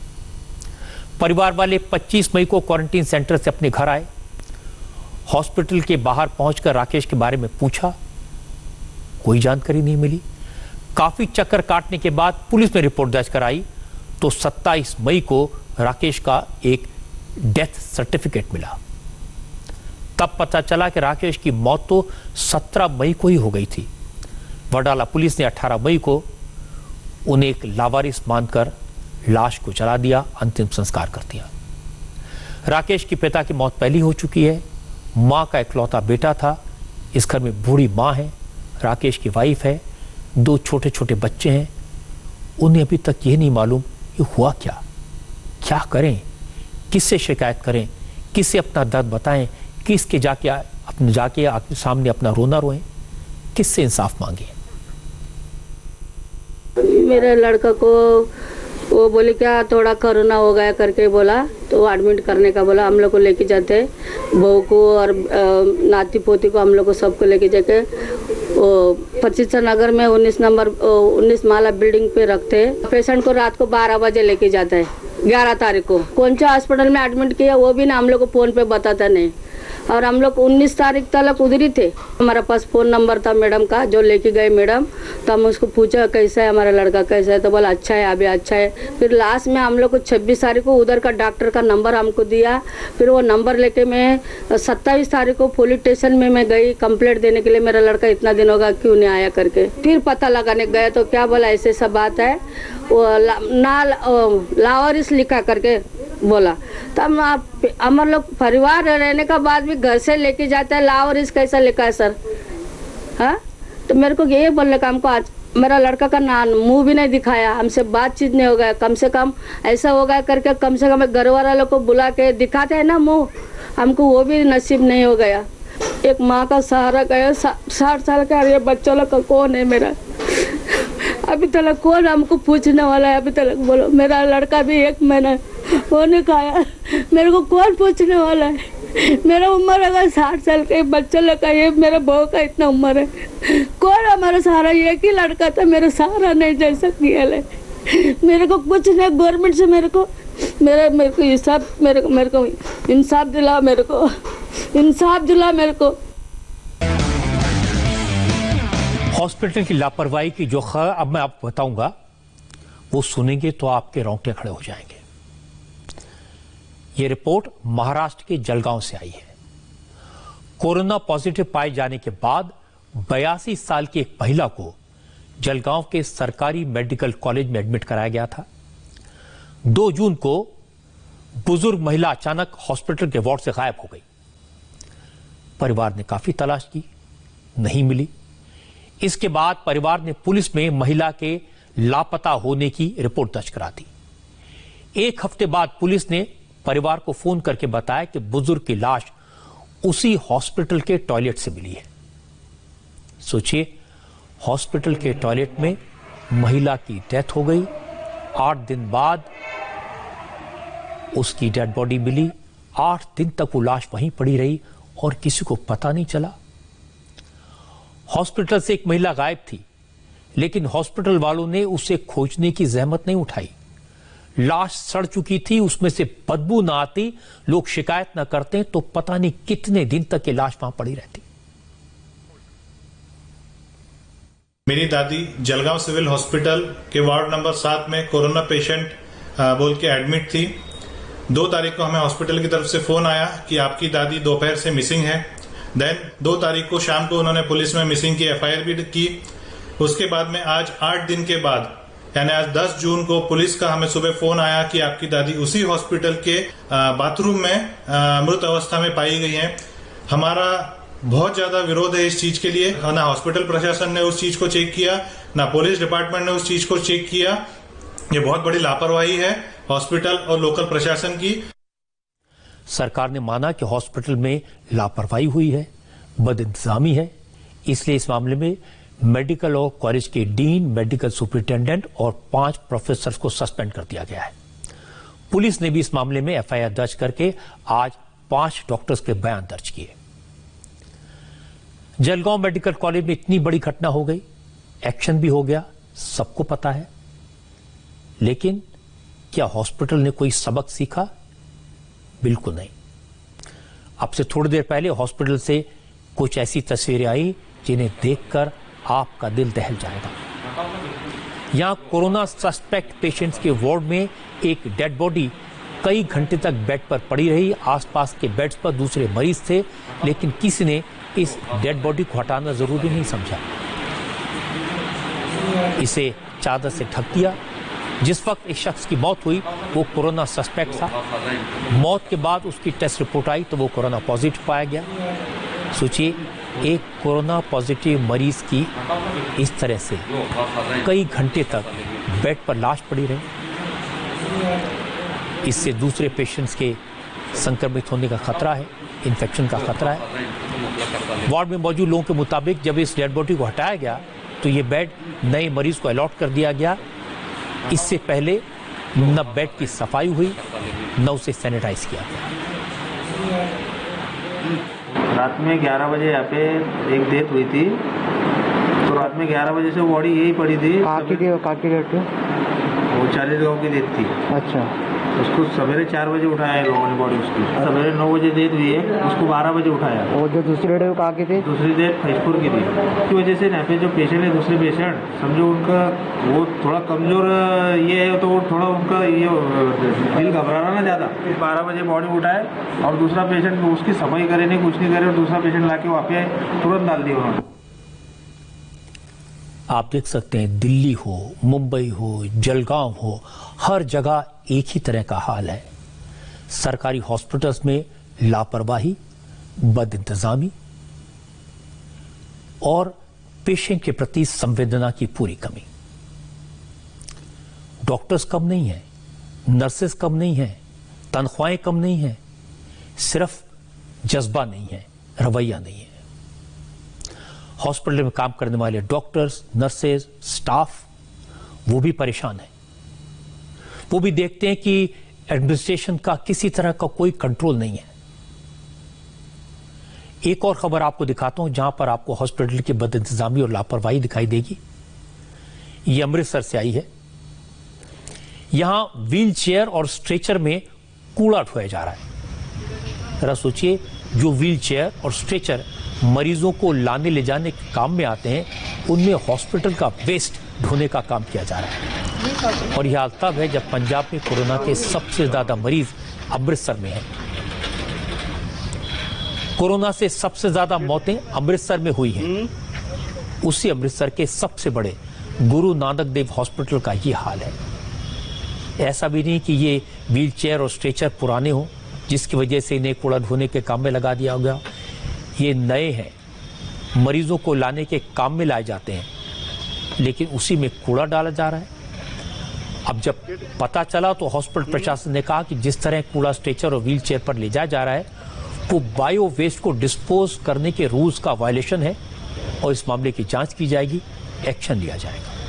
परिवार वाले 25 मई को क्वारंटीन सेंटर से अपने घर आए। हॉस्पिटल के बाहर पहुंचकर राकेश के बारे में पूछा कोई जानकारी नहीं मिली। काफी चक्कर काटने के बाद पुलिस में रिपोर्ट दर्ज कराई तो 27 मई को राकेश का एक डेथ सर्टिफिकेट मिला। तब पता चला कि राकेश की मौत तो 17 मई को ही हो गई थी। वडाला पुलिस ने 18 मई को उन्हें एक लावारिस मानकर लाश को जला दिया, अंतिम संस्कार कर दिया। राकेश के पिता की मौत पहली हो चुकी है। मां का इकलौता बेटा था। इस घर में बूढ़ी मां है, राकेश की वाइफ है, 2 छोटे छोटे बच्चे हैं। उन्हें अभी तक ये नहीं मालूम कि हुआ क्या। क्या करें, किससे शिकायत करें, किससे अपना दर्द बताएं, किसके जाके आपके सामने अपना रोना रोएं, किससे इंसाफ मांगे। मेरे लड़का को वो बोले क्या थोड़ा कोरोना हो गया करके बोला, तो एडमिट करने का बोला। हम लोग को लेके जाते, बहू को और नाती पोती को हम लोग को सबको लेके जाके वो 25 नगर में 19 माला बिल्डिंग पे रखते। पेशेंट को रात को 12 बजे लेके जाता है। 11 तारीख को कौन सा हॉस्पिटल में एडमिट किया वो भी ना हम लोग को फ़ोन पे बताता नहीं। और हम लोग 19 तारीख तक उधर ही थे। हमारे पास फ़ोन नंबर था मैडम का, जो लेके गए मैडम। तो हम उसको पूछा कैसा है हमारा लड़का, कैसा है, तो बोला अच्छा है, अभी अच्छा है। फिर लास्ट में हम लोग को 26 तारीख को उधर का डॉक्टर का नंबर हमको दिया। फिर वो नंबर लेके मैं 27 तारीख को पुलिस स्टेशन में मैं गई कंप्लेंट देने के लिए, मेरा लड़का इतना दिन होगा क्यों नहीं आया करके। फिर पता लगाने गए तो क्या बोला ऐसे सब बात है, वो लावारिस लिखा करके बोला। तब हम लोग परिवार रहने का बाद भी घर से लेके जाता है, लावारिस कैसा लिखा है सर? हाँ, तो मेरे को ये बोलने का, हमको आज मेरा लड़का का मुंह भी नहीं दिखाया, हमसे बातचीत नहीं हो गया। कम से कम ऐसा हो गया करके कम से कम घर वालों को बुला के दिखाते हैं ना मुंह, हमको वो भी नसीब नहीं हो गया। एक माँ का सहारा गया, 60 साल का ये बच्चा लोग का कौन है मेरा? अभी तक कौन हमको पूछने वाला है? अभी तक बोलो, मेरा लड़का भी 1 महीना होने का आया, मेरे को कौन पूछने वाला है? मेरा उम्र अगर 60 साल का बच्चा लगा, ये मेरा बहू का इतना उम्र है, कौन हमारा सहारा? एक ही लड़का था, मेरा सहारा नहीं जैसा किया है। मेरे को कुछ नहीं, गवर्नमेंट से मेरे को हिसाब, मेरे को इंसाफ दिला, मेरे को इंसाफ दिला मेरे को। हॉस्पिटल की लापरवाही की जो खबर अब मैं आपको बताऊंगा, वो सुनेंगे तो आपके रोंगटे खड़े हो जाएंगे। ये रिपोर्ट महाराष्ट्र के जलगांव से आई है। कोरोना पॉजिटिव पाए जाने के बाद 82 साल की एक महिला को जलगांव के सरकारी मेडिकल कॉलेज में एडमिट कराया गया था। 2 जून को बुजुर्ग महिला अचानक हॉस्पिटल के वार्ड से गायब हो गई। परिवार ने काफी तलाश की, नहीं मिली। इसके बाद परिवार ने पुलिस में महिला के लापता होने की रिपोर्ट दर्ज करा दी। 1 हफ्ते बाद पुलिस ने परिवार को फोन करके बताया कि बुजुर्ग की लाश उसी हॉस्पिटल के टॉयलेट से मिली है। सोचिए, हॉस्पिटल के टॉयलेट में महिला की डेथ हो गई। 8 दिन बाद उसकी डेड बॉडी मिली। 8 दिन तक वो लाश वहीं पड़ी रही और किसी को पता नहीं चला। हॉस्पिटल से एक महिला गायब थी, लेकिन हॉस्पिटल वालों ने उसे खोजने की जहमत नहीं उठाई। लाश सड़ चुकी थी, उसमें से बदबू ना आती, लोग शिकायत ना करते तो पता नहीं कितने दिन तक ये लाश वहां पड़ी रहती। मेरी दादी जलगांव सिविल हॉस्पिटल के वार्ड नंबर 7 में कोरोना पेशेंट बोल के एडमिट थी। 2 तारीख को हमें हॉस्पिटल की तरफ से फोन आया कि आपकी दादी दोपहर से मिसिंग है। देन 2 तारीख को शाम को उन्होंने पुलिस में मिसिंग की FIR भी की। उसके बाद में आज 8 दिन के बाद यानी आज 10 जून को पुलिस का हमें सुबह फोन आया कि आपकी दादी उसी हॉस्पिटल के बाथरूम में मृत अवस्था में पाई गई है। हमारा बहुत ज्यादा विरोध है इस चीज के लिए। ना हॉस्पिटल प्रशासन ने उस चीज को चेक किया, ना पुलिस डिपार्टमेंट ने उस चीज को चेक किया। ये बहुत बड़ी लापरवाही है हॉस्पिटल और लोकल प्रशासन की। सरकार ने माना कि हॉस्पिटल में लापरवाही हुई है, बदइंतजामी है, इसलिए इस मामले में मेडिकल और कॉलेज के डीन, मेडिकल सुपरिटेंडेंट और 5 प्रोफेसर को सस्पेंड कर दिया गया है। पुलिस ने भी इस मामले में FIR दर्ज करके आज 5 डॉक्टर्स के बयान दर्ज किए। जलगांव मेडिकल कॉलेज में इतनी बड़ी घटना हो गई, एक्शन भी हो गया, सबको पता है, लेकिन क्या हॉस्पिटल ने कोई सबक सीखा? बिल्कुल नहीं। अब से थोड़ी देर पहले हॉस्पिटल से कुछ ऐसी तस्वीरें आई जिन्हें देखकर आपका दिल दहल जाएगा। यहाँ कोरोना सस्पेक्ट पेशेंट्स के वार्ड में एक डेड बॉडी कई घंटे तक बेड पर पड़ी रही। आसपास के बेड्स पर दूसरे मरीज थे, लेकिन किसी ने इस डेड बॉडी को हटाना जरूरी नहीं समझा। इसे चादर से ढक दिया। जिस वक्त इस शख्स की मौत हुई वो कोरोना सस्पेक्ट था। मौत के बाद उसकी टेस्ट रिपोर्ट आई तो वो कोरोना पॉजिटिव पाया गया। सोचिए, एक कोरोना पॉजिटिव मरीज की इस तरह से कई घंटे तक बेड पर लाश पड़ी रही। इससे दूसरे पेशेंट्स के संक्रमित होने का खतरा है, इन्फेक्शन का खतरा है। वार्ड में मौजूद लोगों के मुताबिक जब इस डेड बॉडी को हटाया गया तो ये बेड नए मरीज को अलॉट कर दिया गया। इससे पहले न बेड की सफाई हुई न उसे सैनिटाइज किया गया। रात में 11 बजे यहाँ पे एक डेथ हुई थी, तो रात में 11 बजे से बॉडी यही पड़ी थी। वो 40 गाँव की डेथ थी। अच्छा। उसको सवेरे 4 बजे उठाया है लोगों ने बॉडी उसकी। सवेरे 9 बजे डेथ हुई है, उसको 12 बजे उठाया। और जो दूसरी डेथ कहाँ की थी? दूसरी डेथ फैजपुर की थी। की वजह से यहाँ पे जो पेशेंट है, दूसरे पेशेंट समझो उनका वो थोड़ा कमजोर ये है, तो वो थोड़ा उनका ये दिल घबरा रहा ना ज़्यादा। 12 बजे बॉडी उठाए और दूसरा पेशेंट उसकी सफाई करे नहीं, कुछ नहीं करे, और दूसरा पेशेंट ला के वहाँ पे तुरंत डाल दिया उन्होंने। आप देख सकते हैं, दिल्ली हो, मुंबई हो, जलगांव हो, हर जगह एक ही तरह का हाल है। सरकारी हॉस्पिटल्स में लापरवाही, बदइंतजामी और पेशेंट के प्रति संवेदना की पूरी कमी। डॉक्टर्स कम नहीं हैं, नर्सेस कम नहीं हैं, तनख्वाहें कम नहीं हैं, सिर्फ जज्बा नहीं है, रवैया नहीं है। हॉस्पिटल में काम करने वाले डॉक्टर्स, नर्सेज, स्टाफ वो भी परेशान है। वो भी देखते हैं कि एडमिनिस्ट्रेशन का किसी तरह का कोई कंट्रोल नहीं है। एक और खबर आपको दिखाता हूं जहां पर आपको हॉस्पिटल की बदइंतजामी और लापरवाही दिखाई देगी। ये अमृतसर से आई है। यहां व्हील चेयर और स्ट्रेचर में कूड़ा ढोया जा रहा है। जरा सोचिए, जो व्हील चेयर और स्ट्रेचर मरीजों को लाने ले जाने के काम में आते हैं, उनमें हॉस्पिटल का वेस्ट ढोने का काम किया जा रहा है। और यह हाल तब है जब पंजाब में कोरोना के सबसे ज्यादा मरीज अमृतसर में हैं। कोरोना से सबसे ज्यादा मौतें अमृतसर में हुई हैं। उसी अमृतसर के सबसे बड़े गुरु नानक देव हॉस्पिटल का ये हाल है। ऐसा भी नहीं कि ये व्हील चेयर और स्ट्रेचर पुराने हों जिसकी वजह से इन्हें कूड़ा ढोने के काम में लगा दिया गया। ये नए हैं, मरीजों को लाने के काम में लाए जाते हैं, लेकिन उसी में कूड़ा डाला जा रहा है। अब जब पता चला तो हॉस्पिटल प्रशासन ने कहा कि जिस तरह कूड़ा स्ट्रेचर और व्हील चेयर पर ले जाया जा रहा है वो बायो वेस्ट को डिस्पोज करने के रूल्स का वायलेशन है और इस मामले की जांच की जाएगी, एक्शन लिया जाएगा।